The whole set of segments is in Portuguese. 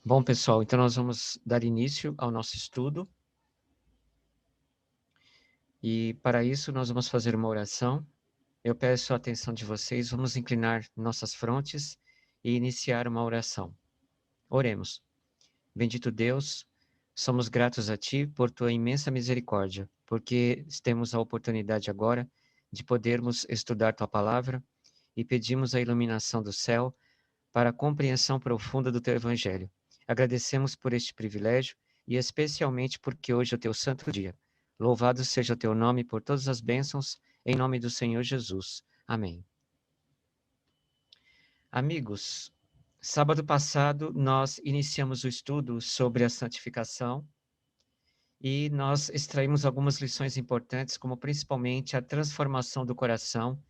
Bom, pessoal, então nós vamos dar início ao nosso estudo. E para isso nós vamos fazer uma oração. Eu peço a atenção de vocês, vamos inclinar nossas frontes e iniciar uma oração. Oremos. Bendito Deus, somos gratos a Ti por Tua imensa misericórdia, porque temos a oportunidade agora de podermos estudar Tua palavra e pedimos a iluminação do céu para a compreensão profunda do Teu Evangelho. Agradecemos por este privilégio e especialmente porque hoje é o Teu santo dia. Louvado seja o Teu nome por todas as bênçãos, em nome do Senhor Jesus. Amém. Amigos, sábado passado nós iniciamos o estudo sobre a santificação e nós extraímos algumas lições importantes, como principalmente a transformação do coração,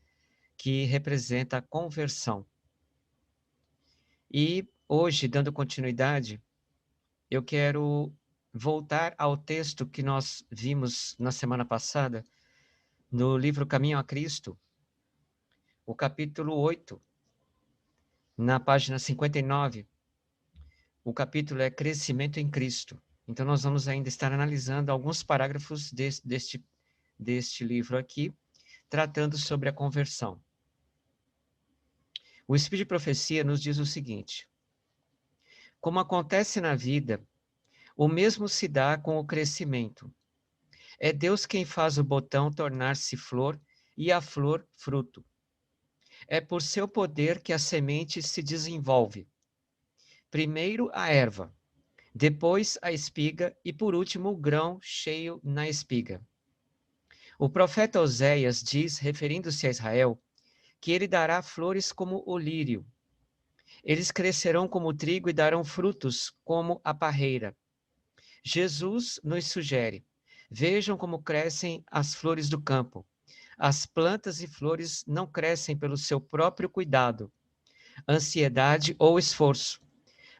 que representa a conversão. E hoje, dando continuidade, eu quero voltar ao texto que nós vimos na semana passada, no livro Caminho a Cristo, o capítulo 8, na página 59. O capítulo é Crescimento em Cristo. Então, nós vamos ainda estar analisando alguns parágrafos deste livro aqui, tratando sobre a conversão. O Espírito de Profecia nos diz o seguinte: como acontece na vida, o mesmo se dá com o crescimento. É Deus quem faz o botão tornar-se flor e a flor fruto. É por seu poder que a semente se desenvolve. Primeiro a erva, depois a espiga e por último o grão cheio na espiga. O profeta Oséias diz, referindo-se a Israel, que ele dará flores como o lírio. Eles crescerão como o trigo e darão frutos como a parreira. Jesus nos sugere: vejam como crescem as flores do campo. As plantas e flores não crescem pelo seu próprio cuidado, ansiedade ou esforço,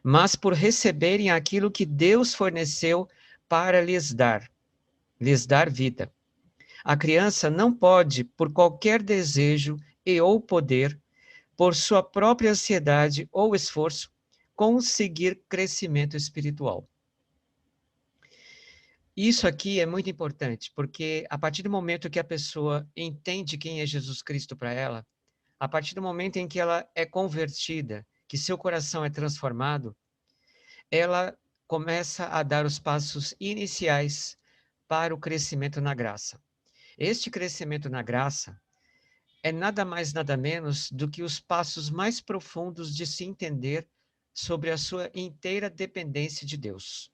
mas por receberem aquilo que Deus forneceu para lhes dar vida. A criança não pode, por qualquer desejo e ou poder, por sua própria ansiedade ou esforço, conseguir crescimento espiritual. Isso aqui é muito importante, porque a partir do momento que a pessoa entende quem é Jesus Cristo para ela, a partir do momento em que ela é convertida, que seu coração é transformado, ela começa a dar os passos iniciais para o crescimento na graça. Este crescimento na graça é nada mais, nada menos do que os passos mais profundos de se entender sobre a sua inteira dependência de Deus.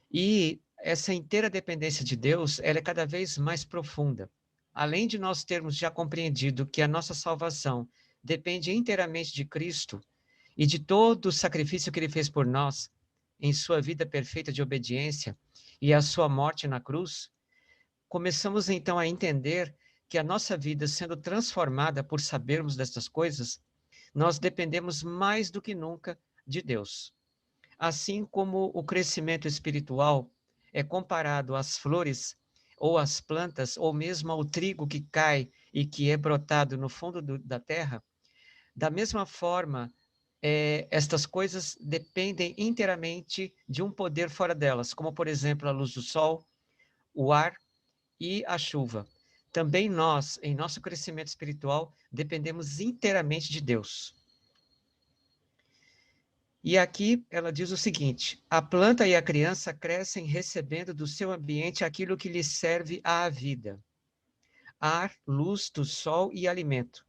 E essa inteira dependência de Deus, ela é cada vez mais profunda. Além de nós termos já compreendido que a nossa salvação depende inteiramente de Cristo e de todo o sacrifício que ele fez por nós, em sua vida perfeita de obediência e a sua morte na cruz, começamos então a entender que a nossa vida sendo transformada por sabermos destas coisas, nós dependemos mais do que nunca de Deus. Assim como o crescimento espiritual é comparado às flores ou às plantas, ou mesmo ao trigo que cai e que é brotado no fundo da terra, da mesma forma, estas coisas dependem inteiramente de um poder fora delas, como, por exemplo, a luz do sol, o ar e a chuva. Também nós, em nosso crescimento espiritual, dependemos inteiramente de Deus. E aqui ela diz o seguinte: a planta e a criança crescem recebendo do seu ambiente aquilo que lhes serve à vida: ar, luz do sol e alimento.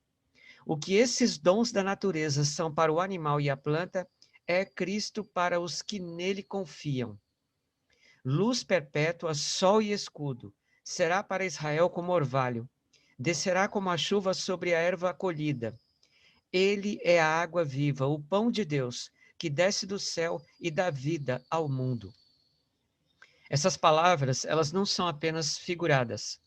O que esses dons da natureza são para o animal e a planta, é Cristo para os que nele confiam. Luz perpétua, sol e escudo, será para Israel como orvalho, descerá como a chuva sobre a erva colhida. Ele é a água viva, o pão de Deus, que desce do céu e dá vida ao mundo. Essas palavras, elas não são apenas figuradas,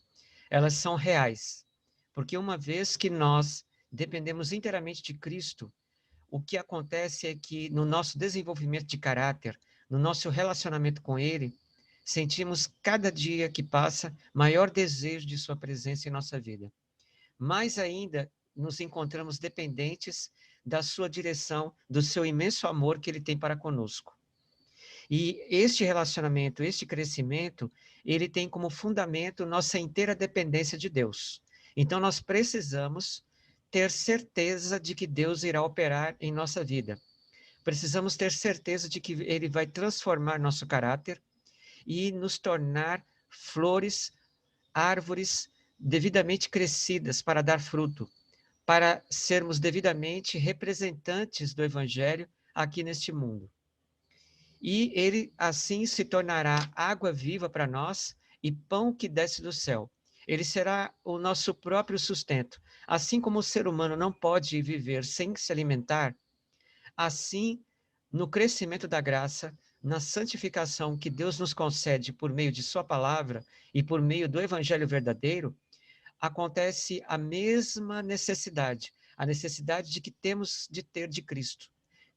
elas são reais, porque uma vez que nós dependemos inteiramente de Cristo, o que acontece é que no nosso desenvolvimento de caráter, no nosso relacionamento com Ele, sentimos cada dia que passa maior desejo de sua presença em nossa vida. Mais ainda, nos encontramos dependentes da sua direção, do seu imenso amor que ele tem para conosco. E este relacionamento, este crescimento, ele tem como fundamento nossa inteira dependência de Deus. Então, nós precisamos ter certeza de que Deus irá operar em nossa vida. Precisamos ter certeza de que ele vai transformar nosso caráter e nos tornar flores, árvores devidamente crescidas para dar fruto, para sermos devidamente representantes do Evangelho aqui neste mundo. E ele assim se tornará água viva para nós e pão que desce do céu. Ele será o nosso próprio sustento. Assim como o ser humano não pode viver sem se alimentar, assim, no crescimento da graça, na santificação que Deus nos concede por meio de sua palavra e por meio do evangelho verdadeiro, acontece a mesma necessidade, a necessidade de que temos de ter de Cristo.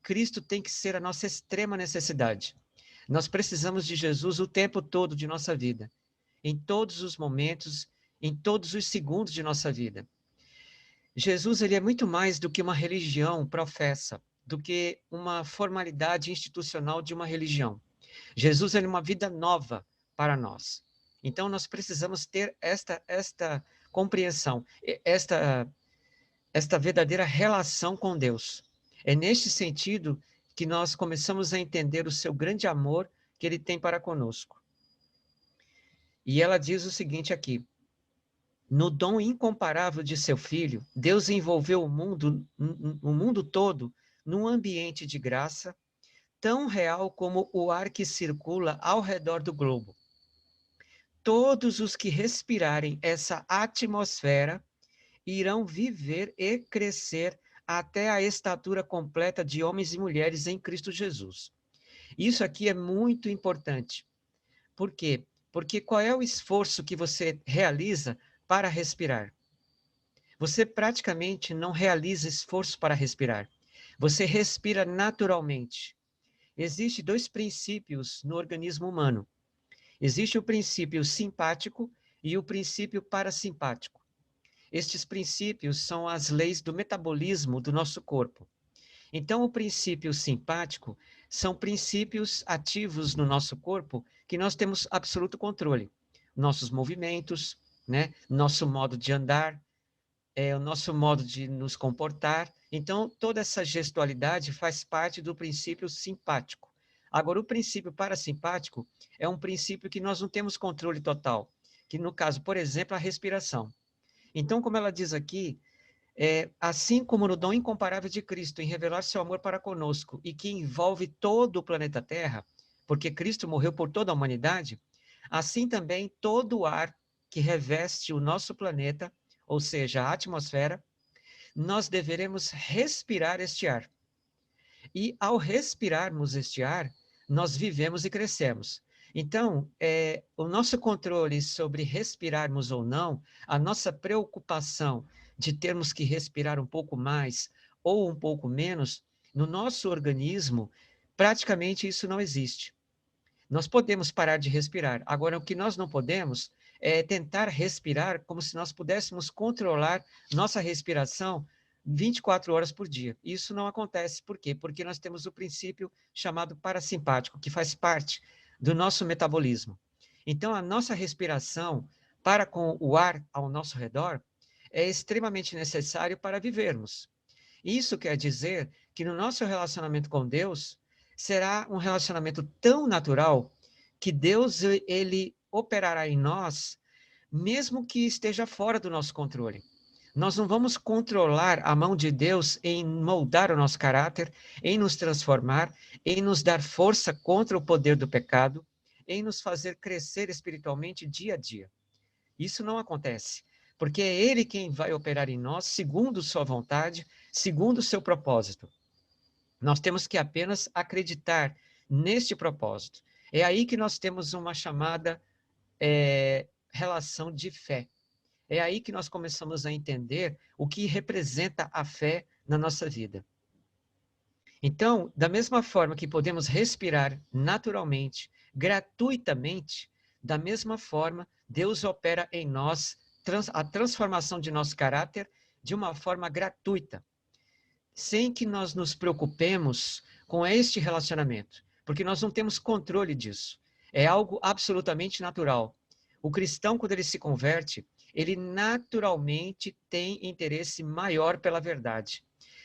Cristo tem que ser a nossa extrema necessidade. Nós precisamos de Jesus o tempo todo de nossa vida, em todos os momentos, em todos os segundos de nossa vida. Jesus, ele é muito mais do que uma religião professa, do que uma formalidade institucional de uma religião. Jesus é uma vida nova para nós. Então, nós precisamos ter esta compreensão, esta verdadeira relação com Deus. É neste sentido que nós começamos a entender o seu grande amor que ele tem para conosco. E ela diz o seguinte aqui: no dom incomparável de seu Filho, Deus envolveu o mundo todo num ambiente de graça, tão real como o ar que circula ao redor do globo. Todos os que respirarem essa atmosfera irão viver e crescer até a estatura completa de homens e mulheres em Cristo Jesus. Isso aqui é muito importante. Por quê? Porque qual é o esforço que você realiza para respirar? Você praticamente não realiza esforço para respirar. Você respira naturalmente. Existem dois princípios no organismo humano. Existe o princípio simpático e o princípio parasimpático. Estes princípios são as leis do metabolismo do nosso corpo. Então, o princípio simpático são princípios ativos no nosso corpo que nós temos absoluto controle. Nossos movimentos, né? Nosso modo de andar, o nosso modo de nos comportar. Então, toda essa gestualidade faz parte do princípio simpático. Agora, o princípio parasimpático é um princípio que nós não temos controle total, que no caso, por exemplo, a respiração. Então, como ela diz aqui, assim como no dom incomparável de Cristo em revelar seu amor para conosco e que envolve todo o planeta Terra, porque Cristo morreu por toda a humanidade, assim também todo o ar que reveste o nosso planeta, ou seja, a atmosfera, nós deveremos respirar este ar. E ao respirarmos este ar, nós vivemos e crescemos. Então, o nosso controle sobre respirarmos ou não, a nossa preocupação de termos que respirar um pouco mais ou um pouco menos, no nosso organismo, praticamente isso não existe. Nós podemos parar de respirar. Agora, o que nós não podemos é tentar respirar como se nós pudéssemos controlar nossa respiração 24 horas por dia. Isso não acontece. Por quê? Porque nós temos o princípio chamado parasimpático, que faz parte do nosso metabolismo. Então, a nossa respiração para com o ar ao nosso redor é extremamente necessário para vivermos. Isso quer dizer que no nosso relacionamento com Deus, será um relacionamento tão natural que Deus, ele operará em nós, mesmo que esteja fora do nosso controle. Nós não vamos controlar a mão de Deus em moldar o nosso caráter, em nos transformar, em nos dar força contra o poder do pecado, em nos fazer crescer espiritualmente dia a dia. Isso não acontece, porque é Ele quem vai operar em nós segundo sua vontade, segundo o seu propósito. Nós temos que apenas acreditar neste propósito. É aí que nós temos uma chamada relação de fé. É aí que nós começamos a entender o que representa a fé na nossa vida. Então, da mesma forma que podemos respirar naturalmente, gratuitamente, da mesma forma, Deus opera em nós a transformação de nosso caráter, de uma forma gratuita, sem que nós nos preocupemos com este relacionamento, porque nós não temos controle disso. É algo absolutamente natural. O cristão, quando ele se converte, ele naturalmente tem interesse maior pela verdade.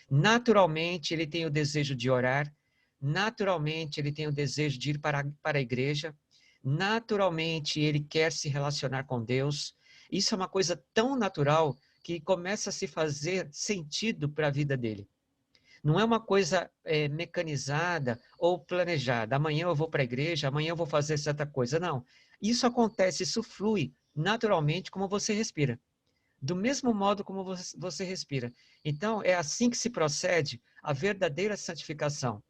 Naturalmente, ele tem o desejo de orar. Naturalmente, ele tem o desejo de ir para a igreja. Naturalmente, ele quer se relacionar com Deus. Isso é uma coisa tão natural que começa a se fazer sentido para a vida dele. Não é uma coisa mecanizada ou planejada. Amanhã eu vou para a igreja, amanhã eu vou fazer certa coisa. Não. Isso acontece, isso flui naturalmente como você respira. Do mesmo modo como você respira. Então, é assim que se procede a verdadeira santificação.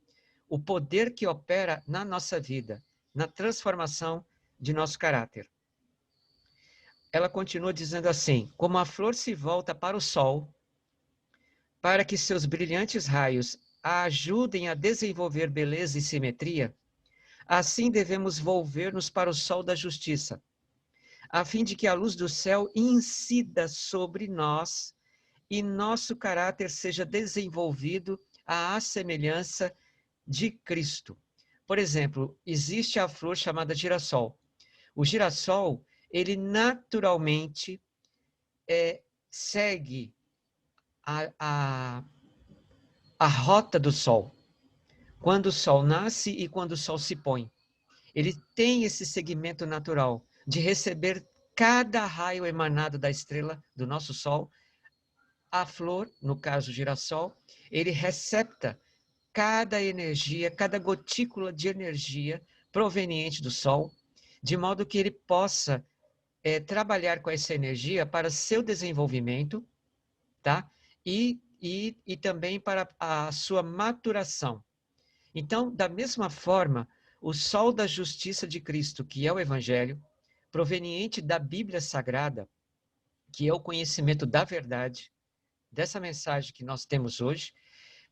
O poder que opera na nossa vida, na transformação de nosso caráter. Ela continua dizendo assim: como a flor se volta para o sol, para que seus brilhantes raios a ajudem a desenvolver beleza e simetria, assim devemos volver-nos para o sol da justiça, a fim de que a luz do céu incida sobre nós e nosso caráter seja desenvolvido à semelhança de Cristo. Por exemplo, existe a flor chamada girassol. O girassol, ele naturalmente segue a rota do sol. Quando o sol nasce e quando o sol se põe. Ele tem esse segmento natural de receber cada raio emanado da estrela do nosso sol. A flor, no caso o girassol, ele recepta cada energia, cada gotícula de energia proveniente do sol, de modo que ele possa trabalhar com essa energia para seu desenvolvimento, tá? E também para a sua maturação. Então, da mesma forma, o sol da justiça de Cristo, que é o Evangelho, proveniente da Bíblia Sagrada, que é o conhecimento da verdade, dessa mensagem que nós temos hoje,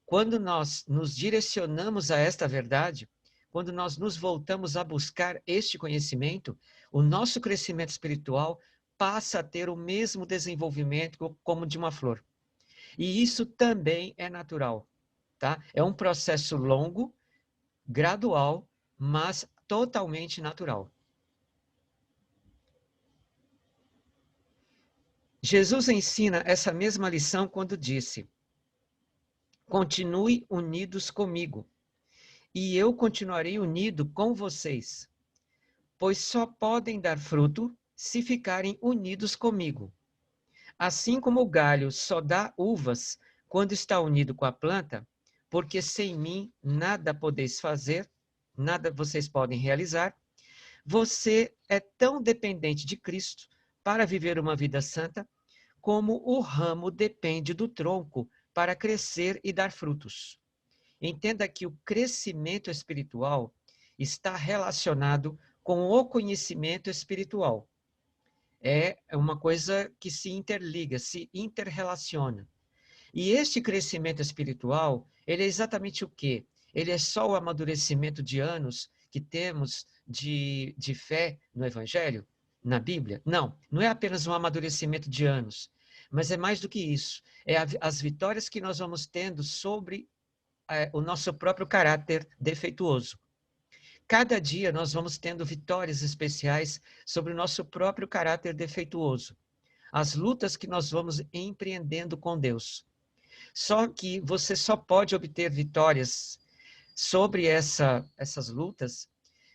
quando nós nos direcionamos a esta verdade, quando nós nos voltamos a buscar este conhecimento, o nosso crescimento espiritual passa a ter o mesmo desenvolvimento como de uma flor. E isso também é natural, tá? É um processo longo, gradual, mas totalmente natural. Jesus ensina essa mesma lição quando disse: continue unidos comigo, e eu continuarei unido com vocês, pois só podem dar fruto se ficarem unidos comigo. Assim como o galho só dá uvas quando está unido com a planta, porque sem mim nada podeis fazer, nada vocês podem realizar, você é tão dependente de Cristo para viver uma vida santa, como o ramo depende do tronco para crescer e dar frutos. Entenda que o crescimento espiritual está relacionado com o conhecimento espiritual. É uma coisa que se interliga, se interrelaciona. E este crescimento espiritual, ele é exatamente o quê? Ele é só o amadurecimento de anos que temos de fé no Evangelho, na Bíblia? Não, não é apenas um amadurecimento de anos, mas é mais do que isso. É as vitórias que nós vamos tendo sobre o nosso próprio caráter defeituoso. Cada dia nós vamos tendo vitórias especiais sobre o nosso próprio caráter defeituoso. As lutas que nós vamos empreendendo com Deus. Só que você só pode obter vitórias sobre essas lutas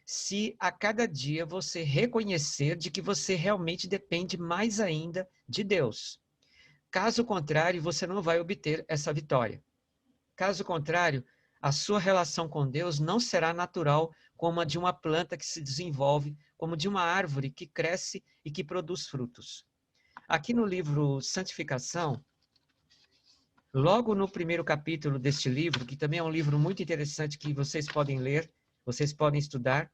se a cada dia você reconhecer de que você realmente depende mais ainda de Deus. Caso contrário, você não vai obter essa vitória. Caso contrário, a sua relação com Deus não será natural como a de uma planta que se desenvolve, como de uma árvore que cresce e que produz frutos. Aqui no livro Santificação, logo no primeiro capítulo deste livro, que também é um livro muito interessante que vocês podem ler, vocês podem estudar,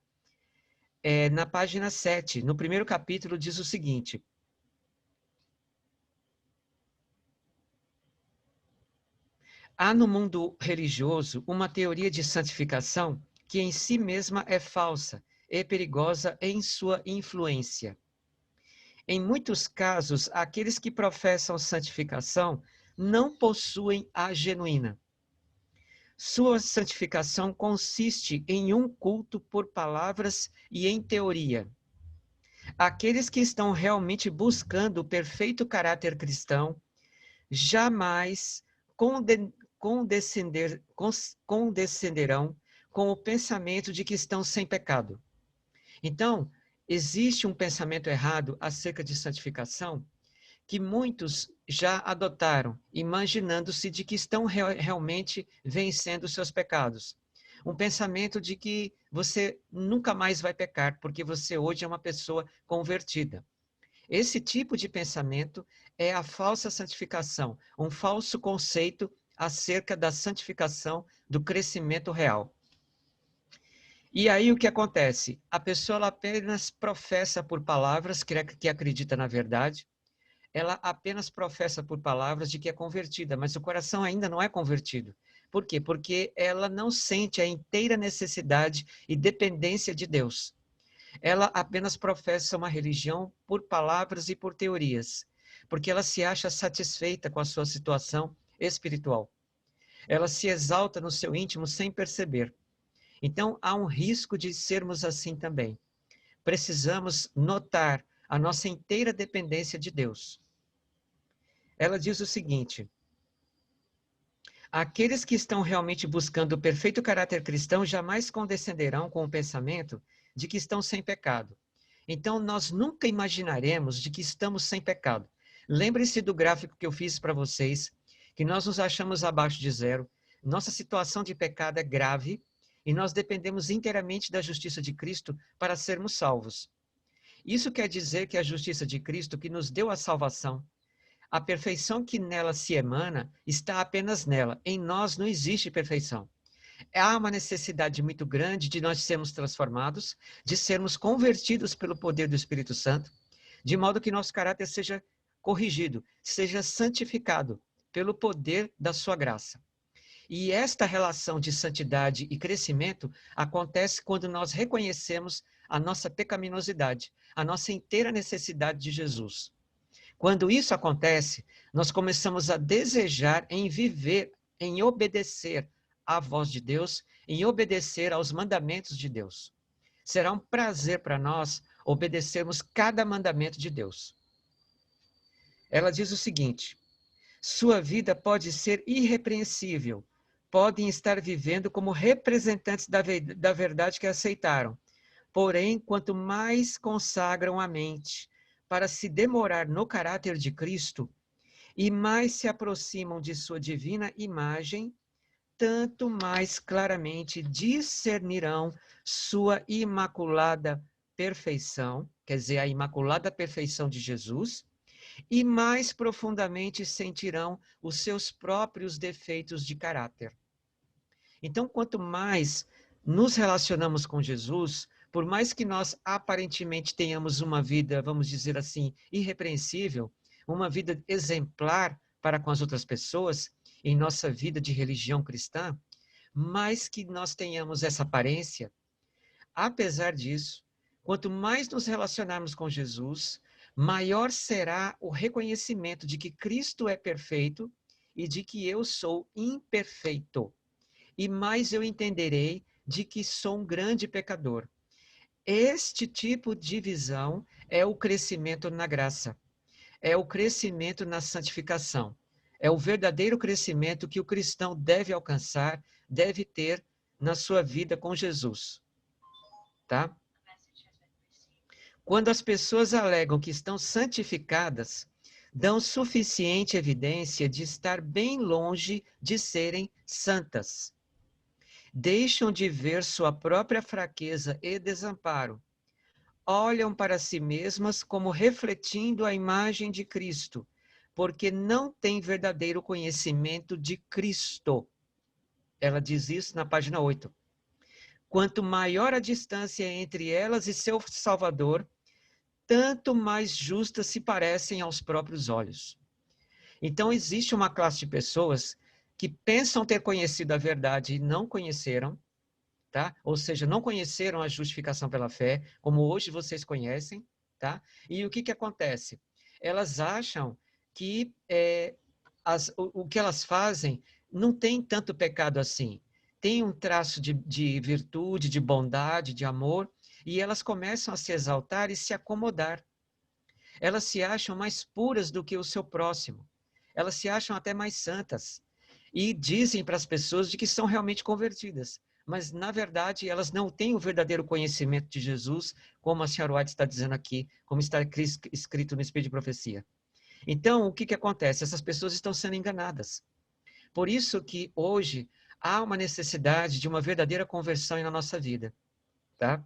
na página 7, no primeiro capítulo, diz o seguinte: há no mundo religioso uma teoria de santificação que em si mesma é falsa e perigosa em sua influência. Em muitos casos, aqueles que professam santificação não possuem a genuína. Sua santificação consiste em um culto por palavras e em teoria. Aqueles que estão realmente buscando o perfeito caráter cristão jamais condescenderão com o pensamento de que estão sem pecado. Então, existe um pensamento errado acerca de santificação que muitos já adotaram, imaginando-se de que estão realmente vencendo os seus pecados. Um pensamento de que você nunca mais vai pecar, porque você hoje é uma pessoa convertida. Esse tipo de pensamento é a falsa santificação, um falso conceito acerca da santificação, do crescimento real. E aí o que acontece? A pessoa ela apenas professa por palavras que acredita na verdade, ela apenas professa por palavras de que é convertida, mas o coração ainda não é convertido. Por quê? Porque ela não sente a inteira necessidade e dependência de Deus. Ela apenas professa uma religião por palavras e por teorias, porque ela se acha satisfeita com a sua situação espiritual. Ela se exalta no seu íntimo sem perceber. Então, há um risco de sermos assim também. Precisamos notar a nossa inteira dependência de Deus. Ela diz o seguinte: aqueles que estão realmente buscando o perfeito caráter cristão jamais condescenderão com o pensamento de que estão sem pecado. Então, nós nunca imaginaremos de que estamos sem pecado. Lembre-se do gráfico que eu fiz para vocês, que nós nos achamos abaixo de zero, nossa situação de pecado é grave e nós dependemos inteiramente da justiça de Cristo para sermos salvos. Isso quer dizer que a justiça de Cristo, que nos deu a salvação, a perfeição que nela se emana está apenas nela. Em nós não existe perfeição. Há uma necessidade muito grande de nós sermos transformados, de sermos convertidos pelo poder do Espírito Santo, de modo que nosso caráter seja corrigido, seja santificado pelo poder da sua graça. E esta relação de santidade e crescimento acontece quando nós reconhecemos a nossa pecaminosidade, a nossa inteira necessidade de Jesus. Quando isso acontece, nós começamos a desejar em viver, em obedecer à voz de Deus, em obedecer aos mandamentos de Deus. Será um prazer para nós obedecermos cada mandamento de Deus. Ela diz o seguinte: sua vida pode ser irrepreensível, podem estar vivendo como representantes da verdade que aceitaram. Porém, quanto mais consagram a mente para se demorar no caráter de Cristo e mais se aproximam de sua divina imagem, tanto mais claramente discernirão sua imaculada perfeição, quer dizer, a imaculada perfeição de Jesus, e mais profundamente sentirão os seus próprios defeitos de caráter. Então, quanto mais nos relacionamos com Jesus, por mais que nós aparentemente tenhamos uma vida, vamos dizer assim, irrepreensível, uma vida exemplar para com as outras pessoas, em nossa vida de religião cristã, mais que nós tenhamos essa aparência, apesar disso, quanto mais nos relacionarmos com Jesus, maior será o reconhecimento de que Cristo é perfeito e de que eu sou imperfeito. E mais eu entenderei de que sou um grande pecador. Este tipo de visão é o crescimento na graça, é o crescimento na santificação, é o verdadeiro crescimento que o cristão deve alcançar, deve ter na sua vida com Jesus. Tá? Quando as pessoas alegam que estão santificadas, dão suficiente evidência de estar bem longe de serem santas. Deixam de ver sua própria fraqueza e desamparo. Olham para si mesmas como refletindo a imagem de Cristo, porque não têm verdadeiro conhecimento de Cristo. Ela diz isso na página 8. Quanto maior a distância entre elas e seu Salvador, tanto mais justas se parecem aos próprios olhos. Então, existe uma classe de pessoas que pensam ter conhecido a verdade e não conheceram, tá? Ou seja, não conheceram a justificação pela fé, como hoje vocês conhecem, tá? E o que acontece? Elas acham que o que elas fazem não tem tanto pecado assim. Tem um traço de virtude, de bondade, de amor, e elas começam a se exaltar e se acomodar. Elas se acham mais puras do que o seu próximo. Elas se acham até mais santas. E dizem para as pessoas de que são realmente convertidas. Mas, na verdade, elas não têm o verdadeiro conhecimento de Jesus, como a senhora White está dizendo aqui, como está escrito no Espírito de Profecia. Então, o que, que acontece? Essas pessoas estão sendo enganadas. Por isso que hoje há uma necessidade de uma verdadeira conversão na nossa vida. Tá?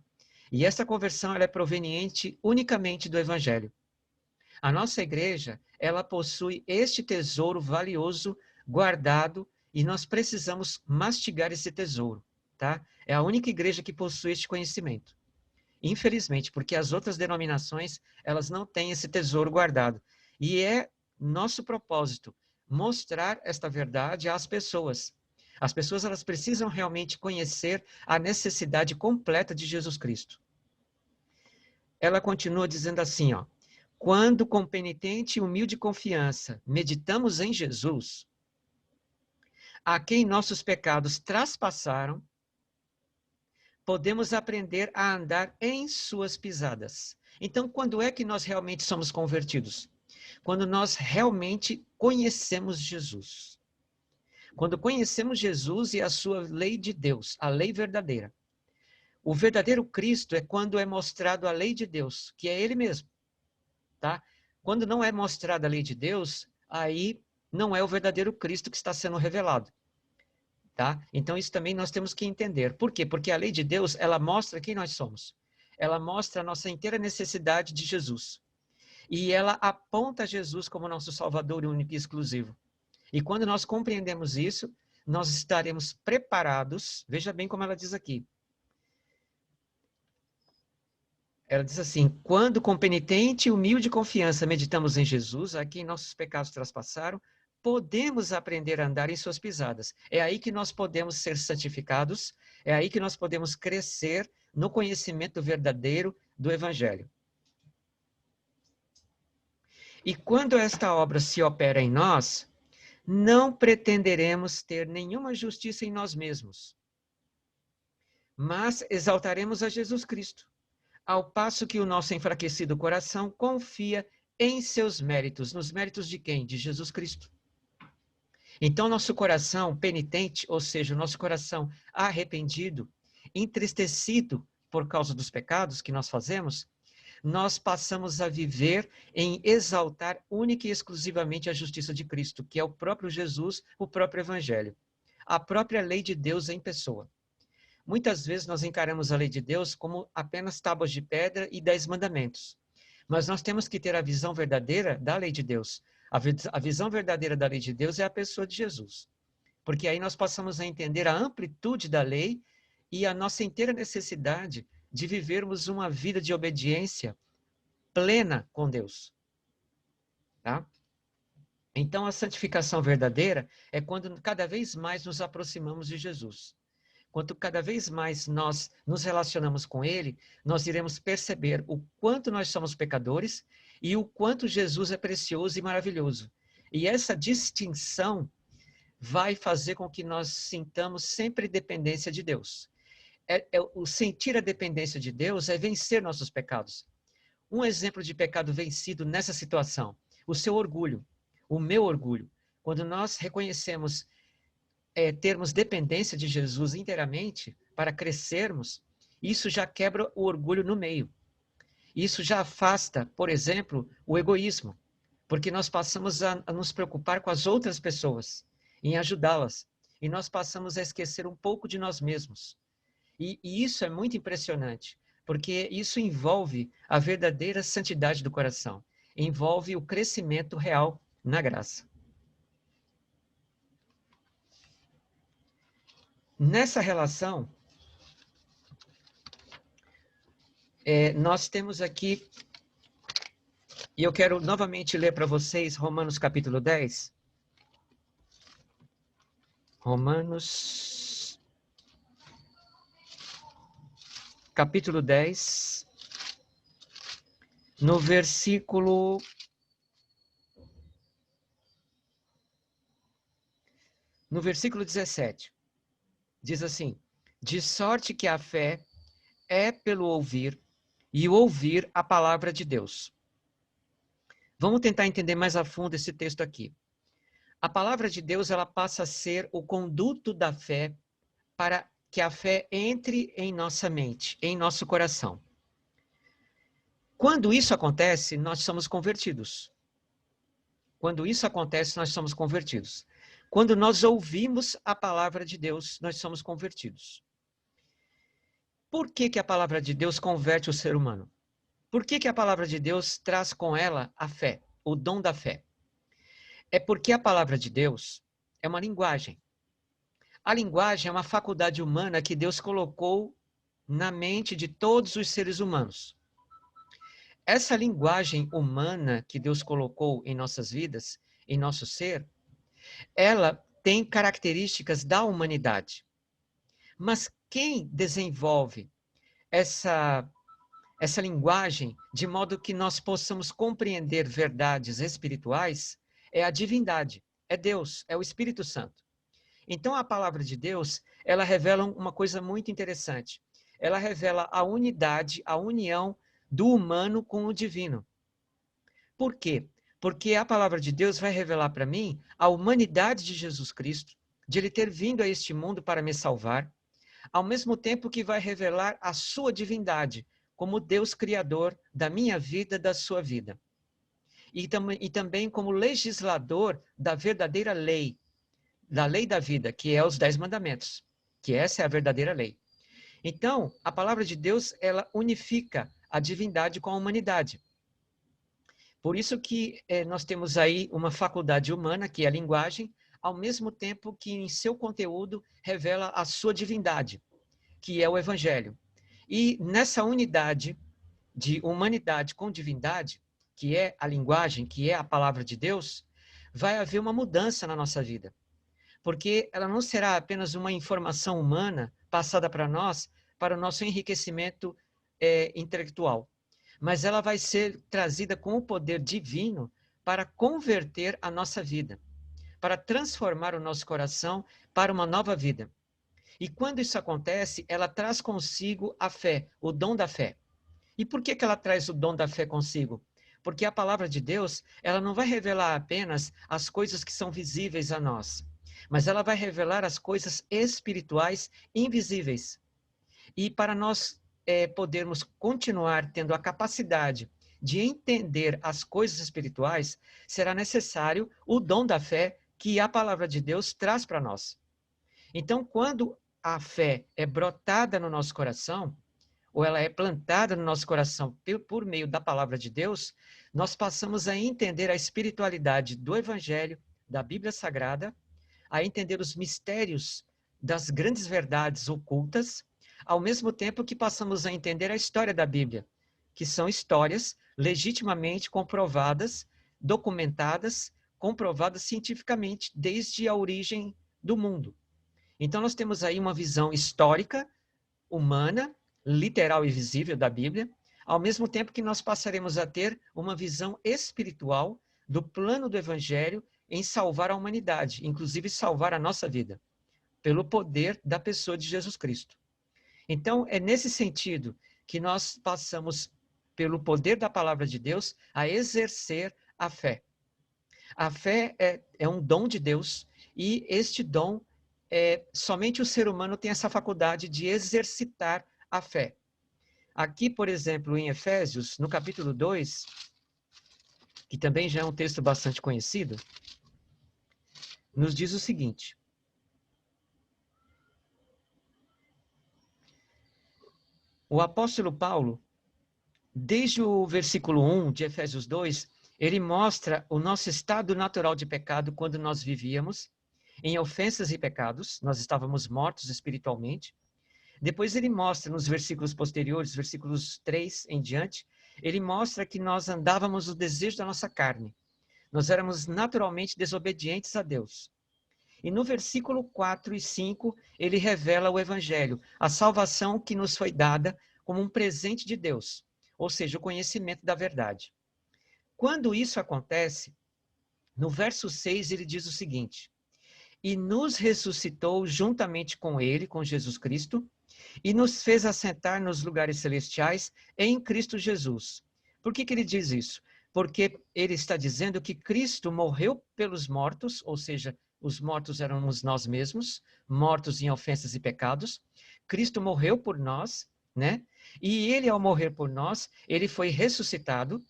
E essa conversão ela é proveniente unicamente do Evangelho. A nossa igreja, ela possui este tesouro valioso guardado e nós precisamos mastigar esse tesouro, tá? É a única igreja que possui este conhecimento. Infelizmente, porque as outras denominações, elas não têm esse tesouro guardado. E é nosso propósito mostrar esta verdade às pessoas. As pessoas, elas precisam realmente conhecer a necessidade completa de Jesus Cristo. Ela continua dizendo assim, ó: quando com penitente e humilde confiança meditamos em Jesus, a quem nossos pecados traspassaram, podemos aprender a andar em suas pisadas. Então, quando é que nós realmente somos convertidos? Quando nós realmente conhecemos Jesus. Quando conhecemos Jesus e a sua lei de Deus, a lei verdadeira. O verdadeiro Cristo é quando é mostrado a lei de Deus, que é Ele mesmo. Tá? Quando não é mostrada a lei de Deus, aí não é o verdadeiro Cristo que está sendo revelado. Tá? Então isso também nós temos que entender. Por quê? Porque a lei de Deus, ela mostra quem nós somos. Ela mostra a nossa inteira necessidade de Jesus. E ela aponta Jesus como nosso Salvador único e exclusivo. E quando nós compreendemos isso, nós estaremos preparados, veja bem como ela diz aqui. Ela diz assim: quando com penitente e humilde confiança meditamos em Jesus, a quem nossos pecados traspassaram, podemos aprender a andar em suas pisadas. É aí que nós podemos ser santificados, é aí que nós podemos crescer no conhecimento verdadeiro do Evangelho. E quando esta obra se opera em nós, não pretenderemos ter nenhuma justiça em nós mesmos, mas exaltaremos a Jesus Cristo, ao passo que o nosso enfraquecido coração confia em seus méritos. Nos méritos de quem? De Jesus Cristo. Então, nosso coração penitente, ou seja, o nosso coração arrependido, entristecido por causa dos pecados que nós fazemos, nós passamos a viver em exaltar única e exclusivamente a justiça de Cristo, que é o próprio Jesus, o próprio Evangelho, a própria lei de Deus em pessoa. Muitas vezes nós encaramos a lei de Deus como apenas tábuas de pedra e 10 mandamentos. Mas nós temos que ter a visão verdadeira da lei de Deus. A visão verdadeira da lei de Deus é a pessoa de Jesus. Porque aí nós passamos a entender a amplitude da lei e a nossa inteira necessidade de vivermos uma vida de obediência plena com Deus. Tá? Então, a santificação verdadeira é quando cada vez mais nos aproximamos de Jesus. Quanto cada vez mais nós nos relacionamos com Ele, nós iremos perceber o quanto nós somos pecadores e o quanto Jesus é precioso e maravilhoso. E essa distinção vai fazer com que nós sintamos sempre dependência de Deus. O sentir a dependência de Deus é vencer nossos pecados. Um exemplo de pecado vencido nessa situação, o seu orgulho, o meu orgulho. Quando nós reconhecemos termos dependência de Jesus inteiramente para crescermos, isso já quebra o orgulho no meio. Isso já afasta, por exemplo, o egoísmo, porque nós passamos a nos preocupar com as outras pessoas, em ajudá-las, e nós passamos a esquecer um pouco de nós mesmos. E isso é muito impressionante, porque isso envolve a verdadeira santidade do coração, envolve o crescimento real na graça. Nessa relação, nós temos aqui, e eu quero novamente ler para vocês Romanos capítulo 10. Romanos capítulo 10, no versículo no versículo 17, diz assim: de sorte que a fé é pelo ouvir, e o ouvir a palavra de Deus. Vamos tentar entender mais a fundo esse texto aqui. A palavra de Deus, ela passa a ser o conduto da fé para que a fé entre em nossa mente, em nosso coração. Quando isso acontece, nós somos convertidos. Quando isso acontece, nós somos convertidos. Quando nós ouvimos a palavra de Deus, nós somos convertidos. Por que que a palavra de Deus converte o ser humano? Por que que a palavra de Deus traz com ela a fé, o dom da fé? É porque a palavra de Deus é uma linguagem. A linguagem é uma faculdade humana que Deus colocou na mente de todos os seres humanos. Essa linguagem humana que Deus colocou em nossas vidas, em nosso ser, ela tem características da humanidade. Mas quem desenvolve essa linguagem de modo que nós possamos compreender verdades espirituais é a divindade, é Deus, é o Espírito Santo. Então a palavra de Deus, ela revela uma coisa muito interessante. Ela revela a unidade, a união do humano com o divino. Por quê? Porque a palavra de Deus vai revelar para mim a humanidade de Jesus Cristo, de ele ter vindo a este mundo para me salvar, ao mesmo tempo que vai revelar a sua divindade, como Deus criador da minha vida, da sua vida. E também como legislador da verdadeira lei, da lei da vida, que é os 10 mandamentos, que essa é a verdadeira lei. Então, a palavra de Deus, ela unifica a divindade com a humanidade. Por isso que nós temos aí uma faculdade humana, que é a linguagem, ao mesmo tempo que em seu conteúdo revela a sua divindade, que é o Evangelho. E nessa unidade de humanidade com divindade, que é a linguagem, que é a palavra de Deus, vai haver uma mudança na nossa vida. Porque ela não será apenas uma informação humana passada para nós, para o nosso enriquecimento intelectual, mas ela vai ser trazida com o poder divino para converter a nossa vida, para transformar o nosso coração para uma nova vida. E quando isso acontece, ela traz consigo a fé, o dom da fé. E por que que ela traz o dom da fé consigo? Porque a palavra de Deus, ela não vai revelar apenas as coisas que são visíveis a nós, mas ela vai revelar as coisas espirituais invisíveis. E para nós podermos continuar tendo a capacidade de entender as coisas espirituais, será necessário o dom da fé que a palavra de Deus traz para nós. Então, quando a fé é brotada no nosso coração, ou ela é plantada no nosso coração por meio da palavra de Deus, nós passamos a entender a espiritualidade do Evangelho, da Bíblia Sagrada, a entender os mistérios das grandes verdades ocultas, ao mesmo tempo que passamos a entender a história da Bíblia, que são histórias legitimamente comprovadas, documentadas, comprovadas cientificamente desde a origem do mundo. Então nós temos aí uma visão histórica, humana, literal e visível da Bíblia, ao mesmo tempo que nós passaremos a ter uma visão espiritual do plano do Evangelho em salvar a humanidade, inclusive salvar a nossa vida, pelo poder da pessoa de Jesus Cristo. Então, é nesse sentido que nós passamos, pelo poder da palavra de Deus, a exercer a fé. A fé é um dom de Deus e este dom, somente o ser humano tem essa faculdade de exercitar a fé. Aqui, por exemplo, em Efésios, no capítulo 2, que também já é um texto bastante conhecido, nos diz o seguinte: o apóstolo Paulo, desde o versículo 1 de Efésios 2, ele mostra o nosso estado natural de pecado quando nós vivíamos em ofensas e pecados, nós estávamos mortos espiritualmente. Depois ele mostra nos versículos posteriores, versículos 3 em diante, ele mostra que nós andávamos no desejo da nossa carne. Nós éramos naturalmente desobedientes a Deus. E no versículo 4 e 5, ele revela o Evangelho, a salvação que nos foi dada como um presente de Deus, ou seja, o conhecimento da verdade. Quando isso acontece, no verso 6 ele diz o seguinte: e nos ressuscitou juntamente com ele, com Jesus Cristo, e nos fez assentar nos lugares celestiais em Cristo Jesus. Por que ele diz isso? Porque ele está dizendo que Cristo morreu pelos mortos, ou seja, os mortos éramos nós mesmos, mortos em ofensas e pecados. Cristo morreu por nós, né? E ele, ao morrer por nós, ele foi ressuscitado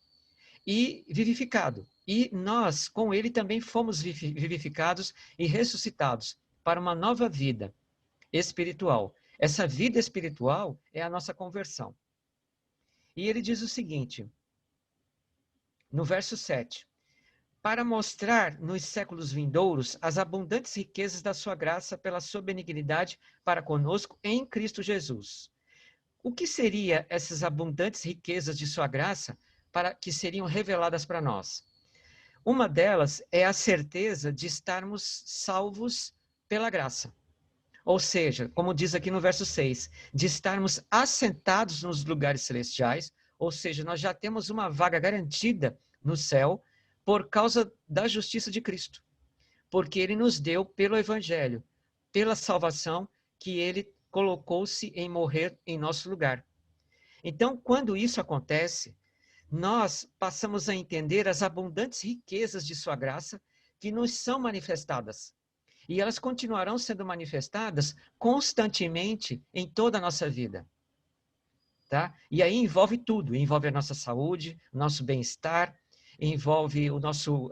e vivificado. E nós, com ele, também fomos vivificados e ressuscitados para uma nova vida espiritual. Essa vida espiritual é a nossa conversão. E ele diz o seguinte, no verso 7, para mostrar nos séculos vindouros as abundantes riquezas da sua graça pela sua benignidade para conosco em Cristo Jesus. O que seriam essas abundantes riquezas de sua graça para que seriam reveladas para nós? Uma delas é a certeza de estarmos salvos pela graça. Ou seja, como diz aqui no verso 6, de estarmos assentados nos lugares celestiais, ou seja, nós já temos uma vaga garantida no céu por causa da justiça de Cristo. Porque ele nos deu pelo evangelho, pela salvação que ele colocou-se em morrer em nosso lugar. Então, quando isso acontece, nós passamos a entender as abundantes riquezas de sua graça que nos são manifestadas. E elas continuarão sendo manifestadas constantemente em toda a nossa vida. Tá? E aí envolve tudo, envolve a nossa saúde, o nosso bem-estar, envolve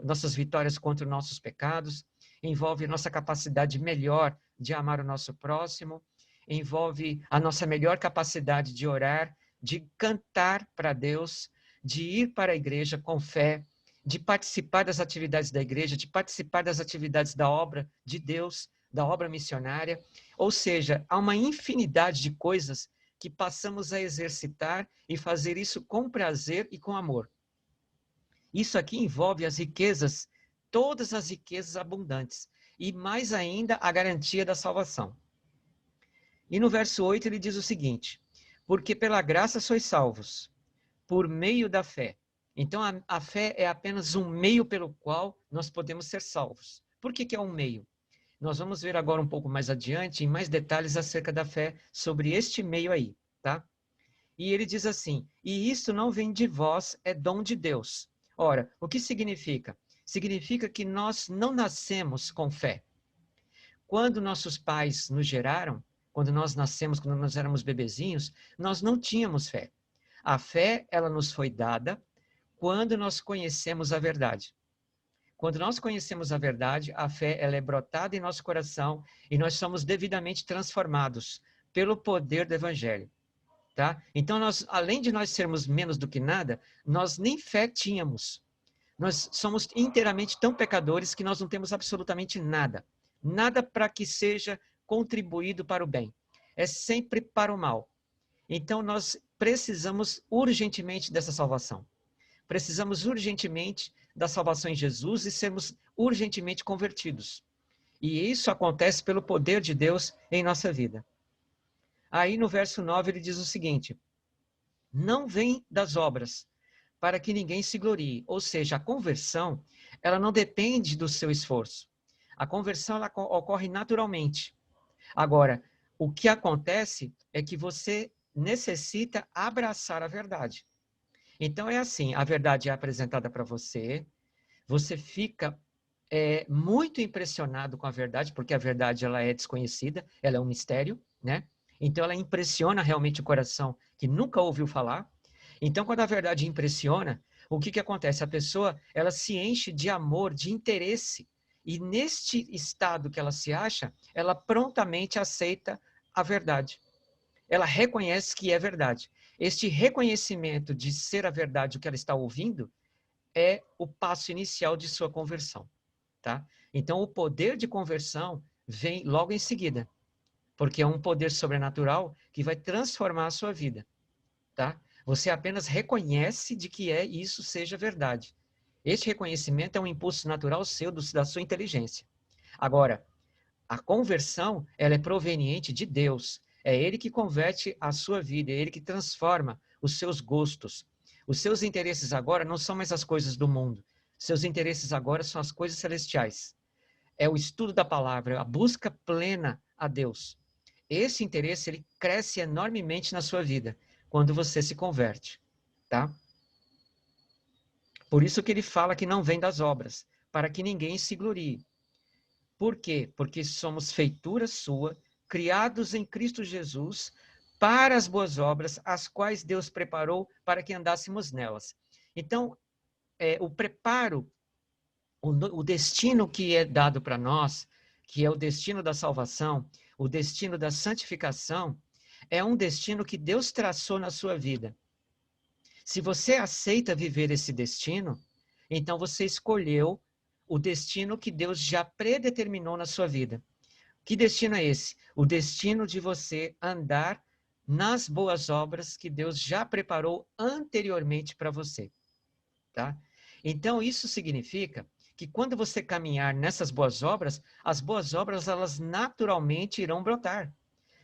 nossas vitórias contra os nossos pecados, envolve a nossa capacidade melhor de amar o nosso próximo, envolve a nossa melhor capacidade de orar, de cantar para Deus, de ir para a igreja com fé, de participar das atividades da igreja, de participar das atividades da obra de Deus, da obra missionária. Ou seja, há uma infinidade de coisas que passamos a exercitar e fazer isso com prazer e com amor. Isso aqui envolve as riquezas, todas as riquezas abundantes, e mais ainda a garantia da salvação. E no verso 8 ele diz o seguinte, porque pela graça sois salvos, por meio da fé. Então a fé é apenas um meio pelo qual nós podemos ser salvos. Por que é um meio? Nós vamos ver agora um pouco mais adiante, em mais detalhes acerca da fé, sobre este meio aí, tá? E ele diz assim, e isto não vem de vós, é dom de Deus. Ora, o que significa? Significa que nós não nascemos com fé. Quando nossos pais nos geraram, quando nós nascemos, quando nós éramos bebezinhos, nós não tínhamos fé. A fé, ela nos foi dada quando nós conhecemos a verdade. Quando nós conhecemos a verdade, a fé ela é brotada em nosso coração e nós somos devidamente transformados pelo poder do Evangelho. Tá? Então, além de nós sermos menos do que nada, nós nem fé tínhamos. Nós somos inteiramente tão pecadores que nós não temos absolutamente nada. Nada para que seja contribuído para o bem. É sempre para o mal. Então, nós precisamos urgentemente dessa salvação. Precisamos urgentemente da salvação em Jesus e sermos urgentemente convertidos. E isso acontece pelo poder de Deus em nossa vida. Aí no verso 9 ele diz o seguinte, não vem das obras, para que ninguém se glorie. Ou seja, a conversão, ela não depende do seu esforço. A conversão ela ocorre naturalmente. Agora, o que acontece é que você necessita abraçar a verdade. Então é assim, a verdade é apresentada para você, você fica muito impressionado com a verdade, porque a verdade ela é desconhecida, ela é um mistério, né? Então ela impressiona realmente o coração que nunca ouviu falar. Então quando a verdade impressiona, o que acontece? A pessoa ela se enche de amor, de interesse, e neste estado que ela se acha, ela prontamente aceita a verdade. Ela reconhece que é verdade. Este reconhecimento de ser a verdade o que ela está ouvindo é o passo inicial de sua conversão, tá? Então, o poder de conversão vem logo em seguida, porque é um poder sobrenatural que vai transformar a sua vida, tá? Você apenas reconhece de que isso seja verdade. Este reconhecimento é um impulso natural seu, da sua inteligência. Agora, a conversão, ela é proveniente de Deus. É Ele que converte a sua vida, é Ele que transforma os seus gostos. Os seus interesses agora não são mais as coisas do mundo. Seus interesses agora são as coisas celestiais. é o estudo da palavra, a busca plena a Deus. Esse interesse, ele cresce enormemente na sua vida, quando você se converte, tá? Por isso que ele fala que não vem das obras, para que ninguém se glorie. Por quê? Porque somos feitura sua, criados em Cristo Jesus, para as boas obras, as quais Deus preparou para que andássemos nelas. Então, o preparo, o destino que é dado para nós, que é o destino da salvação, o destino da santificação, é um destino que Deus traçou na sua vida. Se você aceita viver esse destino, então você escolheu o destino que Deus já predeterminou na sua vida. Que destino é esse? O destino de você andar nas boas obras que Deus já preparou anteriormente para você, tá? Então, isso significa que quando você caminhar nessas boas obras, as boas obras, elas naturalmente irão brotar.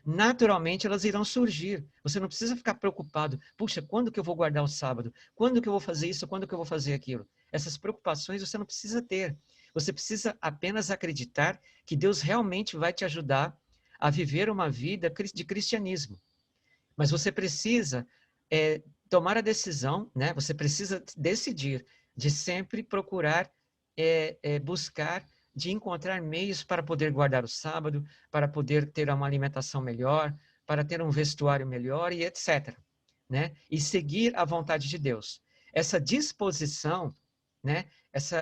Naturalmente, elas irão surgir. Você não precisa ficar preocupado. Puxa, quando que eu vou guardar o sábado? Quando que eu vou fazer isso? Quando que eu vou fazer aquilo? Essas preocupações você não precisa ter. Você precisa apenas acreditar que Deus realmente vai te ajudar a viver uma vida de cristianismo. Mas você precisa tomar a decisão, né? Você precisa decidir de sempre procurar buscar, de encontrar meios para poder guardar o sábado, para poder ter uma alimentação melhor, para ter um vestuário melhor e etc. Né? E seguir a vontade de Deus. Essa disposição, né?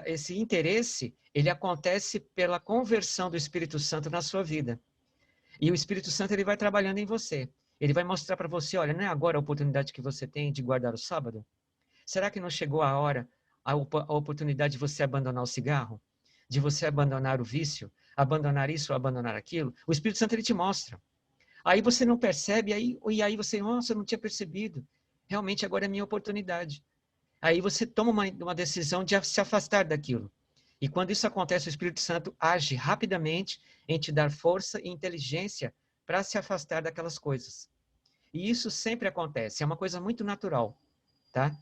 Esse interesse, ele acontece pela conversão do Espírito Santo na sua vida. E o Espírito Santo, ele vai trabalhando em você. Ele vai mostrar para você, olha, não é agora a oportunidade que você tem de guardar o sábado? Será que não chegou a hora, a oportunidade de você abandonar o cigarro? De você abandonar o vício? Abandonar isso ou abandonar aquilo? O Espírito Santo, ele te mostra. Aí você não percebe, e aí você, nossa, eu não tinha percebido. Realmente agora é a minha oportunidade. Aí você toma uma decisão de se afastar daquilo. E quando isso acontece, o Espírito Santo age rapidamente em te dar força e inteligência para se afastar daquelas coisas. E isso sempre acontece, é uma coisa muito natural, tá?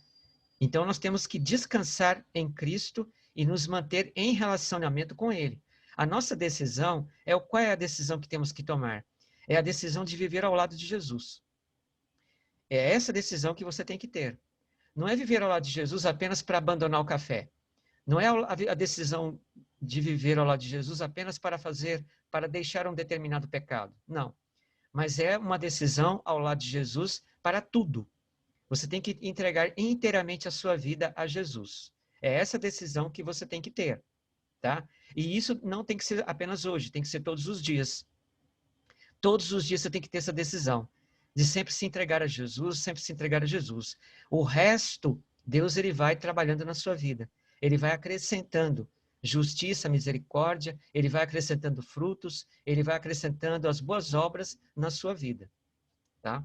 Então nós temos que descansar em Cristo e nos manter em relacionamento com Ele. A nossa decisão qual é a decisão que temos que tomar? É a decisão de viver ao lado de Jesus. É essa decisão que você tem que ter. Não é viver ao lado de Jesus apenas para abandonar o café. Não é a decisão de viver ao lado de Jesus apenas para deixar um determinado pecado. Não. Mas é uma decisão ao lado de Jesus para tudo. Você tem que entregar inteiramente a sua vida a Jesus. É essa decisão que você tem que ter, tá? E isso não tem que ser apenas hoje, tem que ser todos os dias. Todos os dias você tem que ter essa decisão de sempre se entregar a Jesus, sempre se entregar a Jesus. O resto, Deus, ele vai trabalhando na sua vida. Ele vai acrescentando justiça, misericórdia, ele vai acrescentando frutos, ele vai acrescentando as boas obras na sua vida, tá?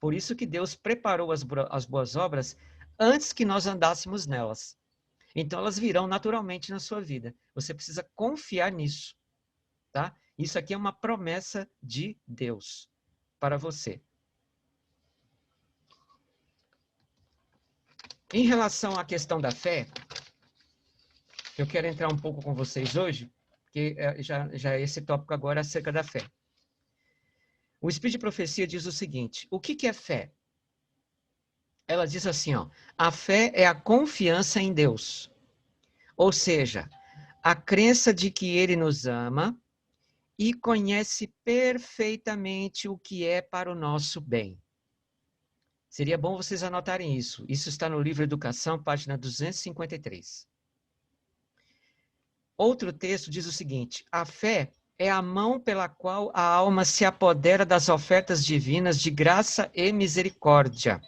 Por isso que Deus preparou as boas obras antes que nós andássemos nelas. Então elas virão naturalmente na sua vida. Você precisa confiar nisso, tá? Isso aqui é uma promessa de Deus para você. Em relação à questão da fé, eu quero entrar um pouco com vocês hoje, porque já esse tópico agora é acerca da fé. O Espírito de Profecia diz o seguinte: o que é fé? Ela diz assim, ó, a fé é a confiança em Deus. Ou seja, a crença de que Ele nos ama e conhece perfeitamente o que é para o nosso bem. Seria bom vocês anotarem isso. Isso está no livro Educação, página 253. Outro texto diz o seguinte: a fé é a mão pela qual a alma se apodera das ofertas divinas de graça e misericórdia.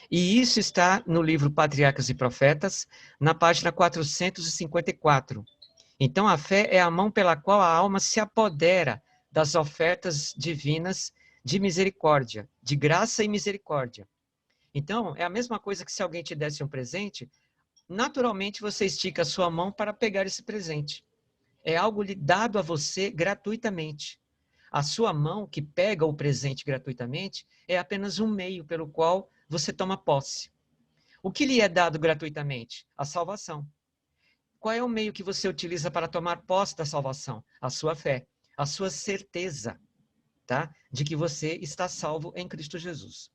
E isso está no livro Patriarcas e Profetas, na página 454. Então, a fé é a mão pela qual a alma se apodera das ofertas divinas de misericórdia, de graça e misericórdia. Então, é a mesma coisa que se alguém te desse um presente, naturalmente você estica a sua mão para pegar esse presente. É algo dado a você gratuitamente. A sua mão que pega o presente gratuitamente é apenas um meio pelo qual você toma posse. O que lhe é dado gratuitamente? A salvação. Qual é o meio que você utiliza para tomar posse da salvação? A sua fé, a sua certeza, tá? De que você está salvo em Cristo Jesus.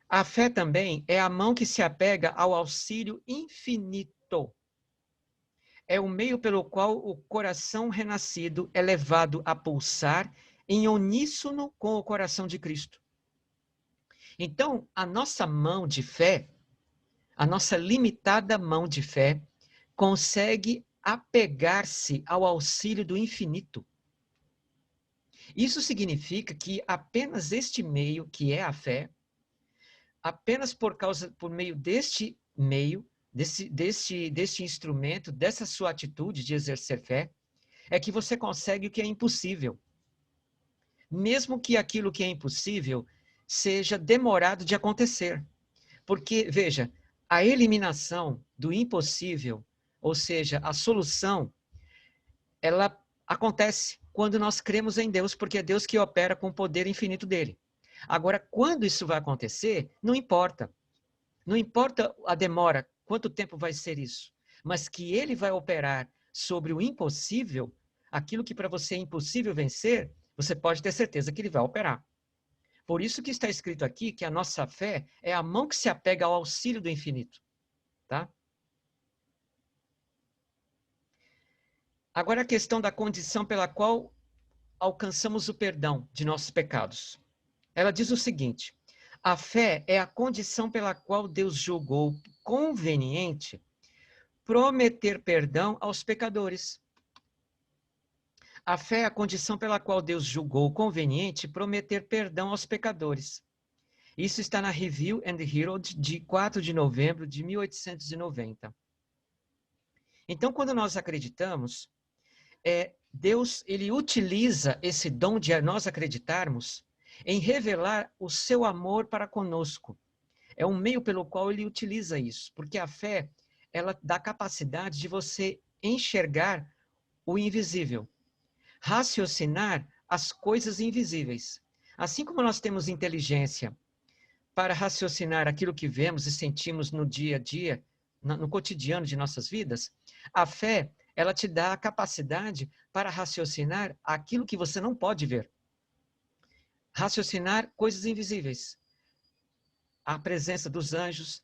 A fé também é a mão que se apega ao auxílio infinito. É o meio pelo qual o coração renascido é levado a pulsar em uníssono com o coração de Cristo. Então, a nossa mão de fé, a nossa limitada mão de fé, consegue apegar-se ao auxílio do infinito. Isso significa que apenas este meio, que é a fé, apenas por meio deste meio, deste instrumento, dessa sua atitude de exercer fé, é que você consegue o que é impossível. Mesmo que aquilo que é impossível seja demorado de acontecer. Porque, veja, a eliminação do impossível, ou seja, a solução, ela acontece quando nós cremos em Deus, porque é Deus que opera com o poder infinito dele. Agora, quando isso vai acontecer, não importa. Não importa a demora, quanto tempo vai ser isso, mas que ele vai operar sobre o impossível, aquilo que para você é impossível vencer, você pode ter certeza que ele vai operar. Por isso que está escrito aqui que a nossa fé é a mão que se apega ao auxílio do infinito, tá? Agora a questão da condição pela qual alcançamos o perdão de nossos pecados. Ela diz o seguinte: a fé é a condição pela qual Deus julgou conveniente prometer perdão aos pecadores. A fé é a condição pela qual Deus julgou conveniente prometer perdão aos pecadores. Isso está na Review and Herald de 4 de novembro de 1890. Então, quando nós acreditamos, Deus ele utiliza esse dom de nós acreditarmos em revelar o seu amor para conosco. É um meio pelo qual ele utiliza isso, porque a fé ela dá capacidade de você enxergar o invisível, raciocinar as coisas invisíveis. Assim como nós temos inteligência para raciocinar aquilo que vemos e sentimos no dia a dia, no cotidiano de nossas vidas, a fé, ela te dá a capacidade para raciocinar aquilo que você não pode ver. Raciocinar coisas invisíveis. A presença dos anjos,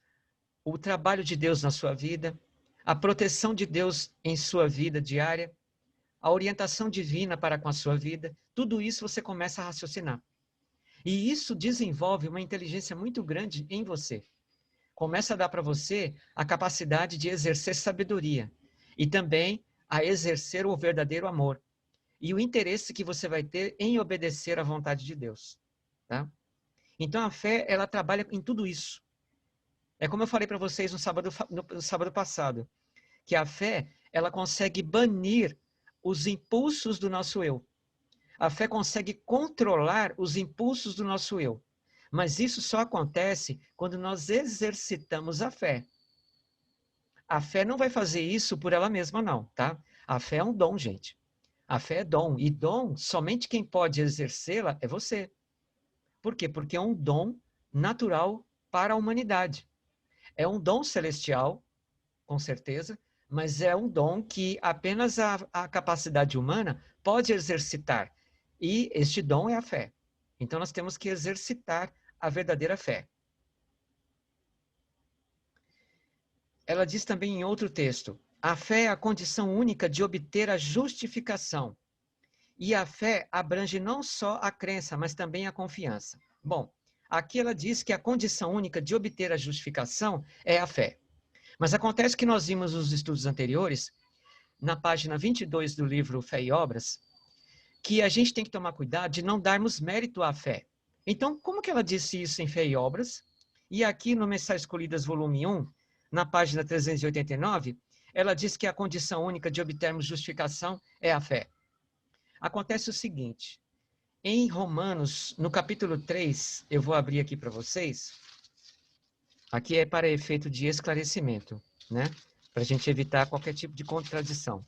o trabalho de Deus na sua vida, a proteção de Deus em sua vida diária, a orientação divina para com a sua vida, tudo isso você começa a raciocinar. E isso desenvolve uma inteligência muito grande em você. Começa a dar para você a capacidade de exercer sabedoria e também a exercer o verdadeiro amor e o interesse que você vai ter em obedecer à vontade de Deus, tá? Então a fé, ela trabalha em tudo isso. É como eu falei para vocês no sábado passado, que a fé, ela consegue banir os impulsos do nosso eu. A fé consegue controlar os impulsos do nosso eu. Mas isso só acontece quando nós exercitamos a fé. A fé não vai fazer isso por ela mesma, não, tá? A fé é um dom, gente. A fé é dom. E dom, somente quem pode exercê-la é você. Por quê? Porque é um dom natural para a humanidade. É um dom celestial, com certeza, mas é um dom que apenas a capacidade humana pode exercitar. E este dom é a fé. Então nós temos que exercitar a verdadeira fé. Ela diz também em outro texto: a fé é a condição única de obter a justificação. E a fé abrange não só a crença, mas também a confiança. Bom, aqui ela diz que a condição única de obter a justificação é a fé. Mas acontece que nós vimos nos estudos anteriores, na página 22 do livro Fé e Obras, que a gente tem que tomar cuidado de não darmos mérito à fé. Então, como que ela disse isso em Fé e Obras? E aqui no Mensagens Escolhidas, volume 1, na página 389, ela diz que a condição única de obtermos justificação é a fé. Acontece o seguinte, em Romanos, no capítulo 3, eu vou abrir aqui para vocês, aqui é para efeito de esclarecimento, né? Para a gente evitar qualquer tipo de contradição.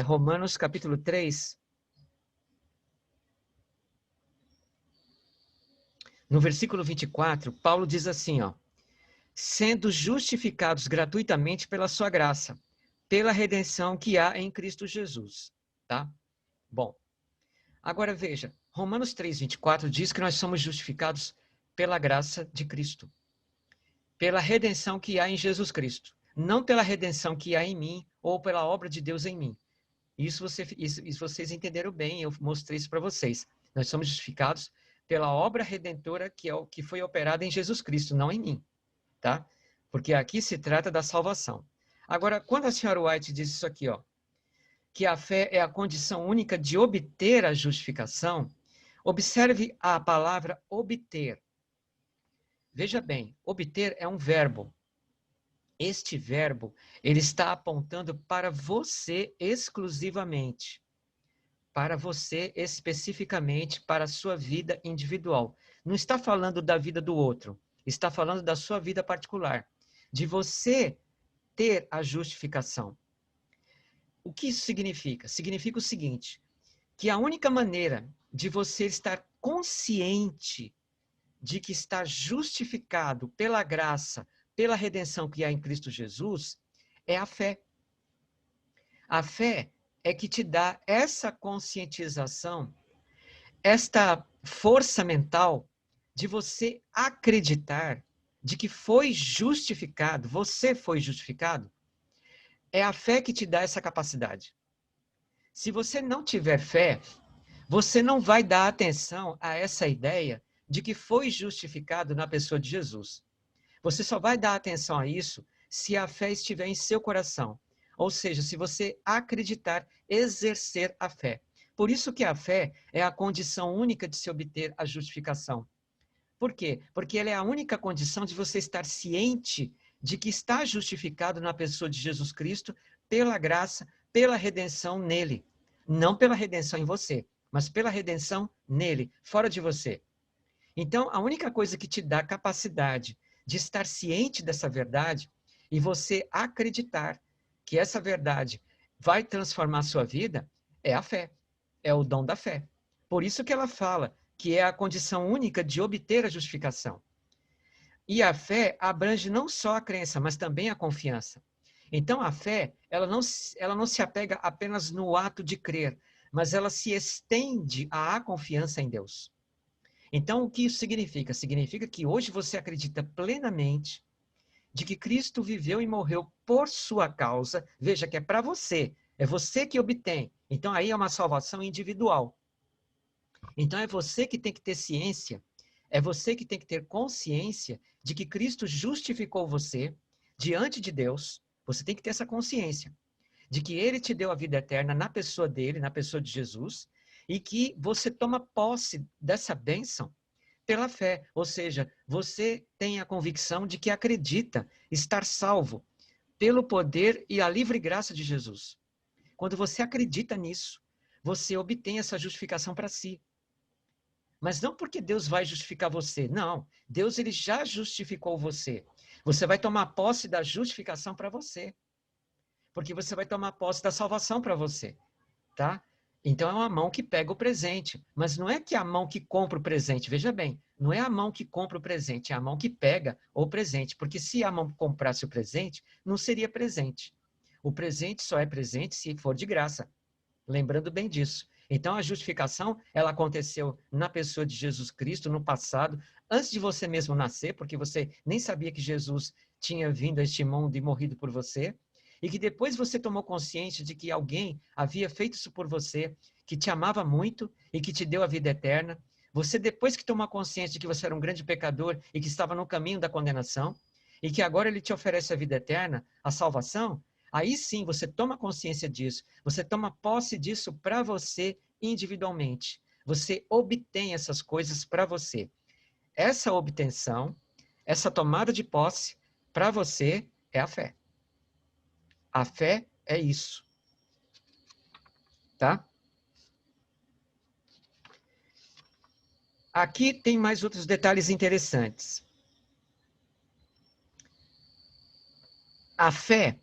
Romanos capítulo 3, no versículo 24, Paulo diz assim, ó: sendo justificados gratuitamente pela sua graça, pela redenção que há em Cristo Jesus, tá? Bom, agora veja, Romanos 3:24 diz que nós somos justificados pela graça de Cristo, pela redenção que há em Jesus Cristo, não pela redenção que há em mim ou pela obra de Deus em mim. Isso vocês entenderam bem, eu mostrei isso para vocês. Nós somos justificados pela obra redentora que foi operada em Jesus Cristo, não em mim, tá? Porque aqui se trata da salvação. Agora, quando a senhora White diz isso aqui, ó, que a fé é a condição única de obter a justificação, observe a palavra obter. Veja bem, obter é um verbo. Este verbo, ele está apontando para você exclusivamente, para você especificamente, para a sua vida individual. Não está falando da vida do outro, está falando da sua vida particular, de você ter a justificação. O que isso significa? Significa o seguinte, que a única maneira de você estar consciente de que está justificado pela graça, pela redenção que há em Cristo Jesus, é a fé. A fé é que te dá essa conscientização, esta força mental de você acreditar de que foi justificado, você foi justificado. É a fé que te dá essa capacidade. Se você não tiver fé, você não vai dar atenção a essa ideia de que foi justificado na pessoa de Jesus. Você só vai dar atenção a isso se a fé estiver em seu coração. Ou seja, se você acreditar, exercer a fé. Por isso que a fé é a condição única de se obter a justificação. Por quê? Porque ela é a única condição de você estar ciente de que está justificado na pessoa de Jesus Cristo pela graça, pela redenção nele. Não pela redenção em você, mas pela redenção nele, fora de você. Então, a única coisa que te dá capacidade de estar ciente dessa verdade e você acreditar que essa verdade vai transformar a sua vida é a fé, é o dom da fé. Por isso que ela fala que é a condição única de obter a justificação. E a fé abrange não só a crença, mas também a confiança. Então, a fé, ela não se apega apenas no ato de crer, mas ela se estende à confiança em Deus. Então, o que isso significa? Significa que hoje você acredita plenamente de que Cristo viveu e morreu por sua causa. Veja que é você que obtém. Então, aí é uma salvação individual. Então, é você que tem que ter ciência, é você que tem que ter consciência de que Cristo justificou você diante de Deus. Você tem que ter essa consciência de que ele te deu a vida eterna na pessoa dele, na pessoa de Jesus, e que você toma posse dessa bênção pela fé. Ou seja, você tem a convicção de que acredita estar salvo pelo poder e a livre graça de Jesus. Quando você acredita nisso, você obtém essa justificação para si. Mas não porque Deus vai justificar você. Não, Deus ele já justificou você. Você vai tomar posse da justificação para você. Porque você vai tomar posse da salvação para você, tá? Então é uma mão que pega o presente, mas não é que é a mão que compra o presente, veja bem, não é a mão que compra o presente, é a mão que pega o presente, porque se a mão comprasse o presente, não seria presente. O presente só é presente se for de graça, lembrando bem disso. Então a justificação, ela aconteceu na pessoa de Jesus Cristo no passado, antes de você mesmo nascer, porque você nem sabia que Jesus tinha vindo a este mundo e morrido por você, e que depois você tomou consciência de que alguém havia feito isso por você, que te amava muito e que te deu a vida eterna. Você, depois que tomou consciência de que você era um grande pecador e que estava no caminho da condenação, e que agora ele te oferece a vida eterna, a salvação, aí sim você toma consciência disso, você toma posse disso para você individualmente. Você obtém essas coisas para você. Essa obtenção, essa tomada de posse, para você é a fé. A fé é isso, tá? Aqui tem mais outros detalhes interessantes. A fé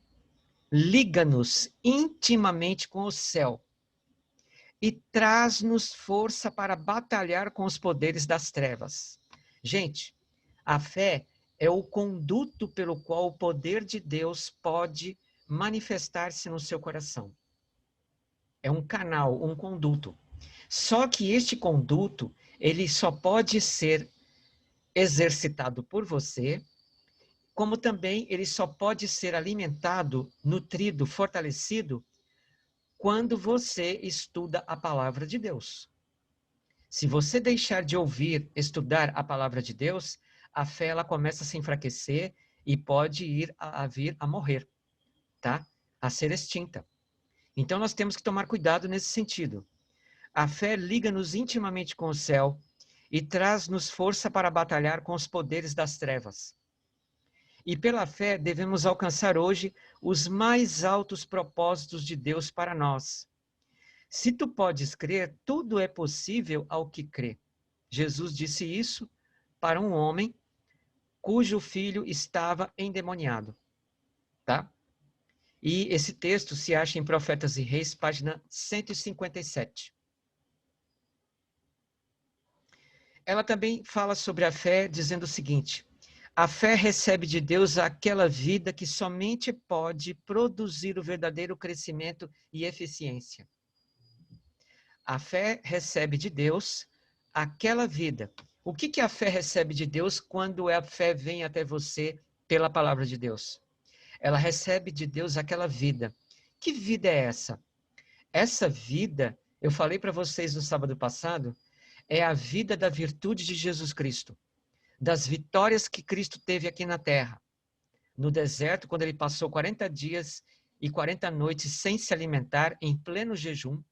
liga-nos intimamente com o céu e traz-nos força para batalhar com os poderes das trevas. Gente, a fé, é o conduto pelo qual o poder de Deus pode manifestar-se no seu coração. É um canal, um conduto. Só que este conduto, ele só pode ser exercitado por você, como também ele só pode ser alimentado, nutrido, fortalecido, quando você estuda a palavra de Deus. Se você deixar de ouvir, estudar a palavra de Deus, a fé ela começa a se enfraquecer e pode vir a morrer, tá? A ser extinta. Então nós temos que tomar cuidado nesse sentido. A fé liga-nos intimamente com o céu e traz-nos força para batalhar com os poderes das trevas. E pela fé devemos alcançar hoje os mais altos propósitos de Deus para nós. Se tu podes crer, tudo é possível ao que crê. Jesus disse isso para um homem cujo filho estava endemoniado, tá? E esse texto se acha em Profetas e Reis, página 157. Ela também fala sobre a fé, dizendo o seguinte: a fé recebe de Deus aquela vida que somente pode produzir o verdadeiro crescimento e eficiência. A fé recebe de Deus aquela vida. O que a fé recebe de Deus quando a fé vem até você pela palavra de Deus? Ela recebe de Deus aquela vida. Que vida é essa? Essa vida, eu falei para vocês no sábado passado, é a vida da virtude de Jesus Cristo, das vitórias que Cristo teve aqui na terra. No deserto, quando ele passou 40 dias e 40 noites sem se alimentar, em pleno jejum,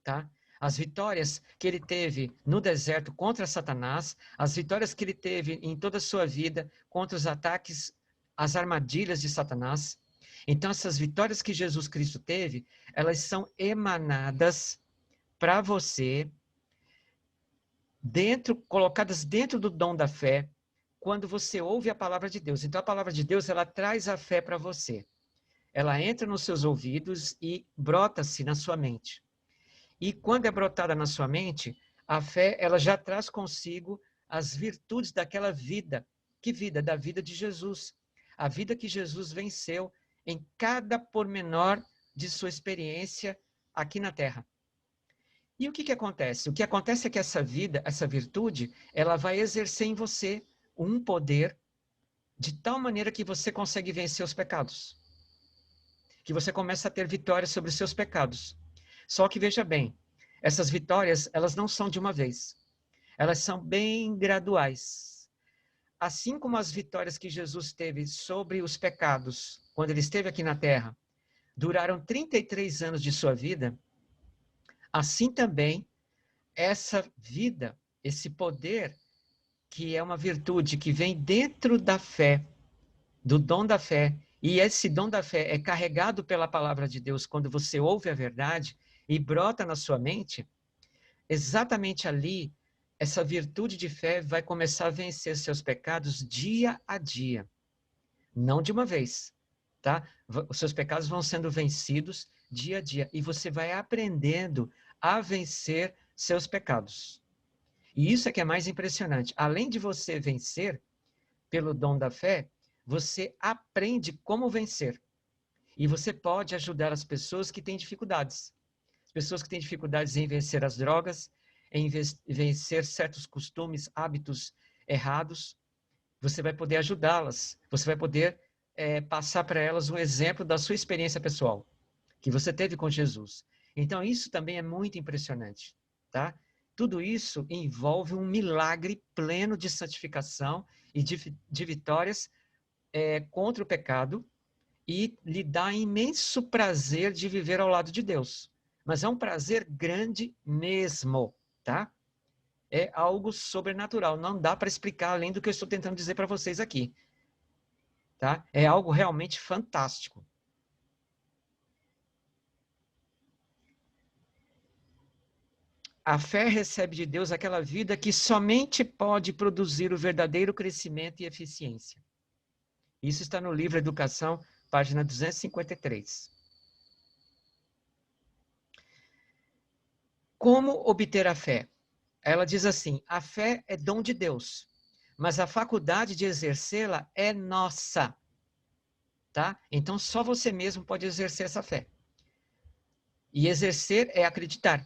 tá? As vitórias que ele teve no deserto contra Satanás, as vitórias que ele teve em toda a sua vida contra os ataques, as armadilhas de Satanás. Então, essas vitórias que Jesus Cristo teve, elas são emanadas para você, colocadas dentro do dom da fé, quando você ouve a palavra de Deus. Então, a palavra de Deus, ela traz a fé para você. Ela entra nos seus ouvidos e brota-se na sua mente. E quando é brotada na sua mente, a fé, ela já traz consigo as virtudes daquela vida. Que vida? Da vida de Jesus. A vida que Jesus venceu em cada pormenor de sua experiência aqui na Terra. E o que acontece? O que acontece é que essa vida, essa virtude, ela vai exercer em você um poder de tal maneira que você consegue vencer os pecados. Que você começa a ter vitórias sobre os seus pecados. Só que veja bem, essas vitórias, elas não são de uma vez. Elas são bem graduais. Assim como as vitórias que Jesus teve sobre os pecados, quando ele esteve aqui na Terra, duraram 33 anos de sua vida, assim também essa vida, esse poder, que é uma virtude que vem dentro da fé, do dom da fé, e esse dom da fé é carregado pela palavra de Deus quando você ouve a verdade e brota na sua mente, exatamente ali, essa virtude de fé vai começar a vencer seus pecados dia a dia. Não de uma vez, tá? Os seus pecados vão sendo vencidos dia a dia. E você vai aprendendo a vencer seus pecados. E isso é que é mais impressionante. Além de você vencer pelo dom da fé, você aprende como vencer. E você pode ajudar as pessoas que têm dificuldades. As pessoas que têm dificuldades em vencer as drogas, em vencer certos costumes, hábitos errados, você vai poder ajudá-las. Você vai poder passar para elas um exemplo da sua experiência pessoal, que você teve com Jesus. Então, isso também é muito impressionante, tá? Tudo isso envolve um milagre pleno de santificação e de vitórias contra o pecado e lhe dá imenso prazer de viver ao lado de Deus. Mas é um prazer grande mesmo, tá? É algo sobrenatural, não dá para explicar além do que eu estou tentando dizer para vocês aqui, tá? É algo realmente fantástico. A fé recebe de Deus aquela vida que somente pode produzir o verdadeiro crescimento e eficiência. Isso está no livro Educação, página 253. Como obter a fé? Ela diz assim: a fé é dom de Deus, mas a faculdade de exercê-la é nossa, tá? Então, só você mesmo pode exercer essa fé. E exercer é acreditar.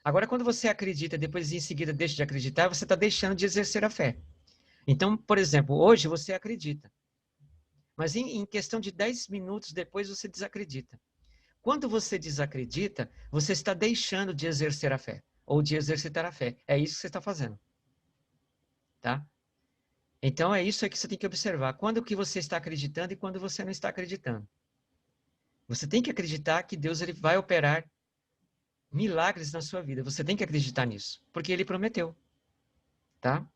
Agora, quando você acredita, depois em seguida deixa de acreditar, você está deixando de exercer a fé. Então, por exemplo, hoje você acredita. Mas em questão de 10 minutos depois você desacredita. Quando você desacredita, você está deixando de exercer a fé. Ou de exercitar a fé. É isso que você está fazendo. Tá? Então, é isso aí que você tem que observar. Quando que você está acreditando e quando você não está acreditando. Você tem que acreditar que Deus ele vai operar milagres na sua vida. Você tem que acreditar nisso. Porque Ele prometeu. Tá?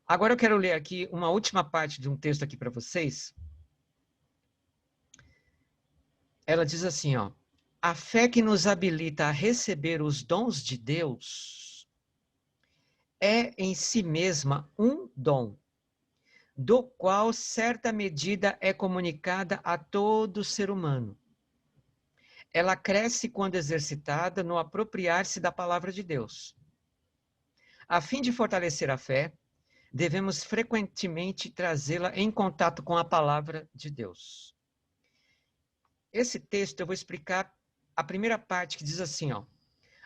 Agora eu quero ler aqui uma última parte de um texto aqui para vocês. Ela diz assim, ó. A fé que nos habilita a receber os dons de Deus é em si mesma um dom, do qual certa medida é comunicada a todo ser humano. Ela cresce quando exercitada no apropriar-se da palavra de Deus. A fim de fortalecer a fé, devemos frequentemente trazê-la em contato com a palavra de Deus. Esse texto eu vou explicar a primeira parte que diz assim, ó.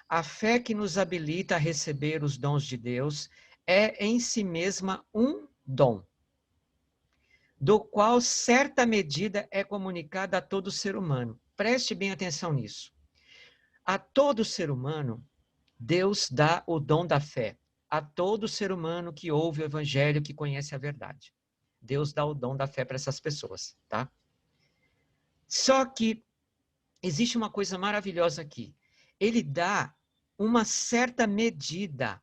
A fé que nos habilita a receber os dons de Deus é em si mesma um dom, do qual certa medida é comunicada a todo ser humano. Preste bem atenção nisso. A todo ser humano, Deus dá o dom da fé. A todo ser humano que ouve o evangelho, que conhece a verdade. Deus dá o dom da fé para essas pessoas, tá? Só que existe uma coisa maravilhosa aqui. Ele dá uma certa medida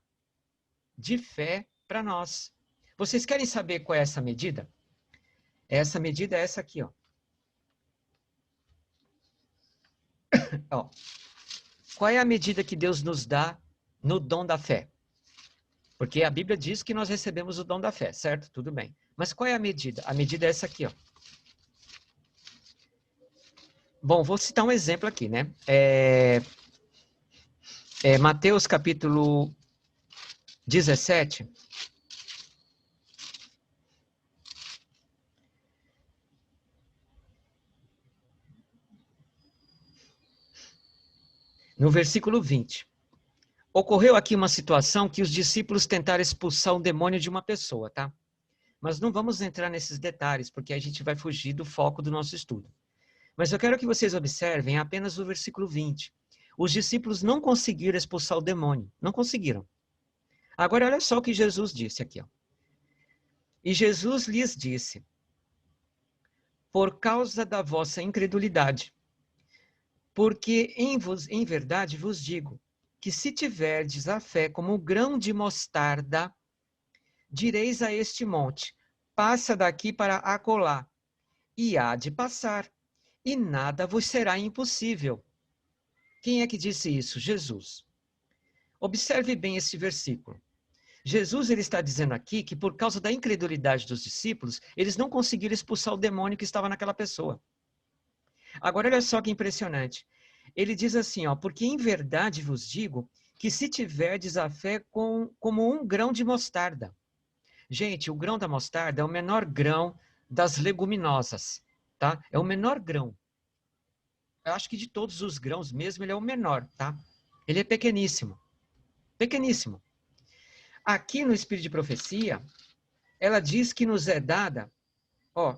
de fé para nós. Vocês querem saber qual é essa medida? Essa medida é essa aqui, ó. Ó. Qual é a medida que Deus nos dá no dom da fé? Porque a Bíblia diz que nós recebemos o dom da fé, certo? Tudo bem. Mas qual é a medida? A medida é essa aqui, ó. Bom, vou citar um exemplo aqui, né? Mateus capítulo 17. No versículo 20. Ocorreu aqui uma situação que os discípulos tentaram expulsar um demônio de uma pessoa, tá? Mas não vamos entrar nesses detalhes, porque a gente vai fugir do foco do nosso estudo. Mas eu quero que vocês observem apenas o versículo 20. Os discípulos não conseguiram expulsar o demônio. Não conseguiram. Agora, olha só o que Jesus disse aqui, ó. E Jesus lhes disse, por causa da vossa incredulidade, porque em verdade vos digo, que se tiverdes a fé como o grão de mostarda, direis a este monte, passa daqui para acolá, e há de passar, e nada vos será impossível. Quem é que disse isso? Jesus. Observe bem esse versículo. Jesus ele está dizendo aqui que por causa da incredulidade dos discípulos, eles não conseguiram expulsar o demônio que estava naquela pessoa. Agora olha só que impressionante. Ele diz assim, ó, porque em verdade vos digo que se tiverdes a fé como um grão de mostarda. Gente, o grão da mostarda é o menor grão das leguminosas, tá? É o menor grão. Eu acho que de todos os grãos mesmo, ele é o menor, tá? Ele é pequeníssimo. Pequeníssimo. Aqui no Espírito de Profecia, ela diz que nos é dada, ó,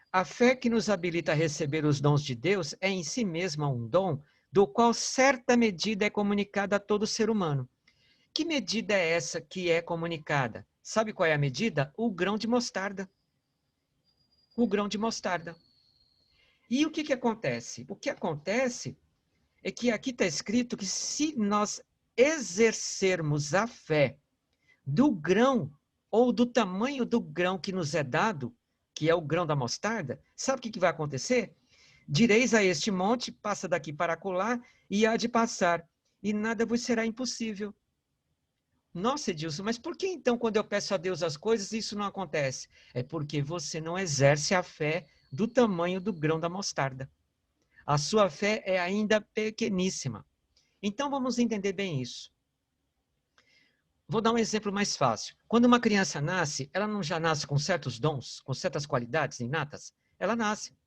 a fé que nos habilita a receber os dons de Deus é em si mesma um dom, do qual certa medida é comunicada a todo ser humano. Que medida é essa que é comunicada? Sabe qual é a medida? O grão de mostarda. O grão de mostarda. E o que acontece? O que acontece é que aqui está escrito que se nós exercermos a fé do grão ou do tamanho do grão que nos é dado, que é o grão da mostarda, sabe o que vai acontecer? Direis a este monte, passa daqui para acolá, e há de passar, e nada vos será impossível. Nossa, Edilson, mas por que então quando eu peço a Deus as coisas, isso não acontece? É porque você não exerce a fé do tamanho do grão da mostarda. A sua fé é ainda pequeníssima. Então vamos entender bem isso. Vou dar um exemplo mais fácil. Quando uma criança nasce, ela não já nasce com certos dons, com certas qualidades inatas? Ela nasce.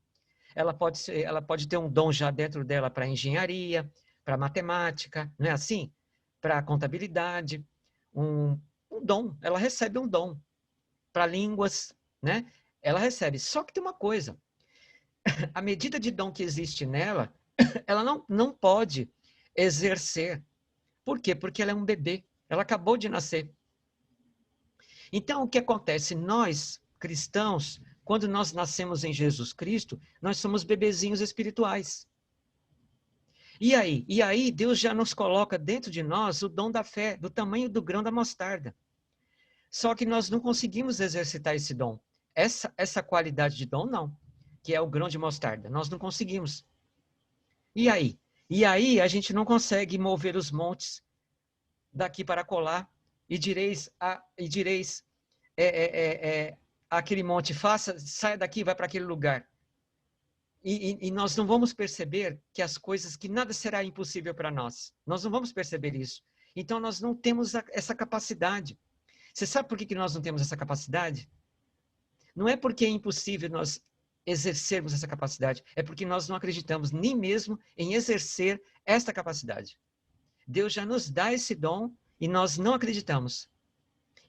Ela pode ter um dom já dentro dela para engenharia, para matemática, não é assim? Para contabilidade, um dom. Ela recebe um dom. Para línguas, né? Ela recebe. Só que tem uma coisa. A medida de dom que existe nela, ela não pode exercer. Por quê? Porque ela é um bebê. Ela acabou de nascer. Então, o que acontece? Nós, cristãos, quando nós nascemos em Jesus Cristo, nós somos bebezinhos espirituais. E aí, Deus já nos coloca dentro de nós o dom da fé, do tamanho do grão da mostarda. Só que nós não conseguimos exercitar esse dom. Essa qualidade de dom, não. Que é o grão de mostarda. Nós não conseguimos. E aí? E aí, a gente não consegue mover os montes daqui para colar e direis aquele monte, saia daqui, vai para aquele lugar. E nós não vamos perceber que as coisas, que nada será impossível para nós. Nós não vamos perceber isso. Então, nós não temos essa capacidade. Você sabe por que nós não temos essa capacidade? Não é porque é impossível nós exercermos essa capacidade, é porque nós não acreditamos nem mesmo em exercer esta capacidade. Deus já nos dá esse dom e nós não acreditamos.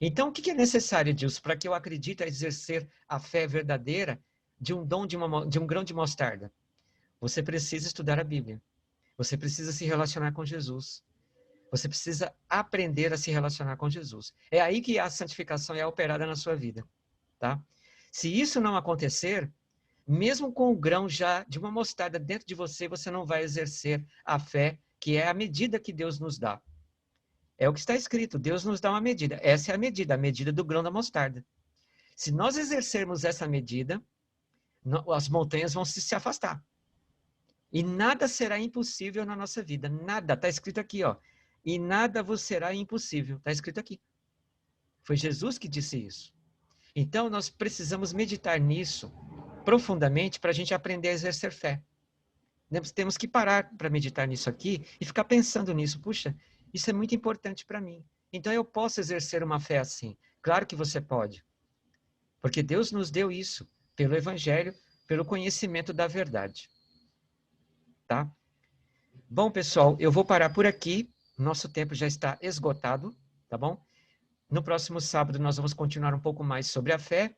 Então, o que é necessário, Deus, para que eu acredite a exercer a fé verdadeira de um dom de um grão de mostarda? Você precisa estudar a Bíblia. Você precisa se relacionar com Jesus. Você precisa aprender a se relacionar com Jesus. É aí que a santificação é operada na sua vida, tá? Se isso não acontecer, mesmo com o grão já de uma mostarda dentro de você, você não vai exercer a fé, que é a medida que Deus nos dá. É o que está escrito, Deus nos dá uma medida. Essa é a medida do grão da mostarda. Se nós exercermos essa medida, as montanhas vão se afastar. E nada será impossível na nossa vida. Nada. Está escrito aqui, ó. E nada vos será impossível. Está escrito aqui. Foi Jesus que disse isso. Então, nós precisamos meditar nisso profundamente para a gente aprender a exercer fé. Nós temos que parar para meditar nisso aqui e ficar pensando nisso. Puxa, isso é muito importante para mim. Então, eu posso exercer uma fé assim. Claro que você pode. Porque Deus nos deu isso pelo Evangelho, pelo conhecimento da verdade. Tá? Bom, pessoal, eu vou parar por aqui. Nosso tempo já está esgotado, tá bom? No próximo sábado nós vamos continuar um pouco mais sobre a fé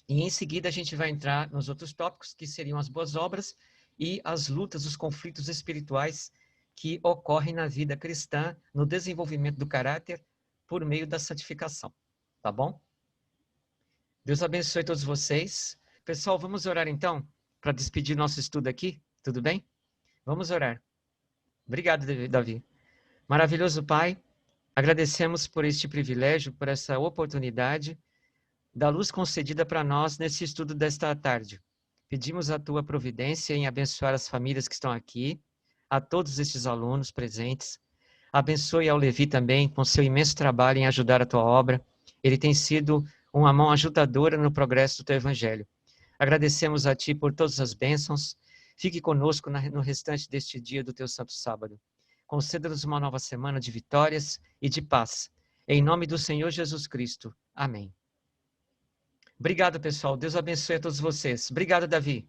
e em seguida a gente vai entrar nos outros tópicos que seriam as boas obras e as lutas, os conflitos espirituais que ocorrem na vida cristã, no desenvolvimento do caráter por meio da santificação, tá bom? Deus abençoe todos vocês. Pessoal, vamos orar então para despedir nosso estudo aqui, tudo bem? Vamos orar. Obrigado, Davi. Maravilhoso Pai, agradecemos por este privilégio, por essa oportunidade da luz concedida para nós nesse estudo desta tarde. Pedimos a tua providência em abençoar as famílias que estão aqui, a todos estes alunos presentes. Abençoe ao Levi também com seu imenso trabalho em ajudar a tua obra. Ele tem sido uma mão ajudadora no progresso do teu evangelho. Agradecemos a ti por todas as bênçãos. Fique conosco no restante deste dia do teu santo sábado. Conceda-nos uma nova semana de vitórias e de paz. Em nome do Senhor Jesus Cristo. Amém. Obrigado, pessoal. Deus abençoe a todos vocês. Obrigado, Davi.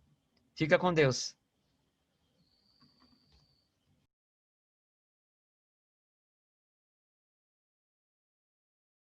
Fica com Deus.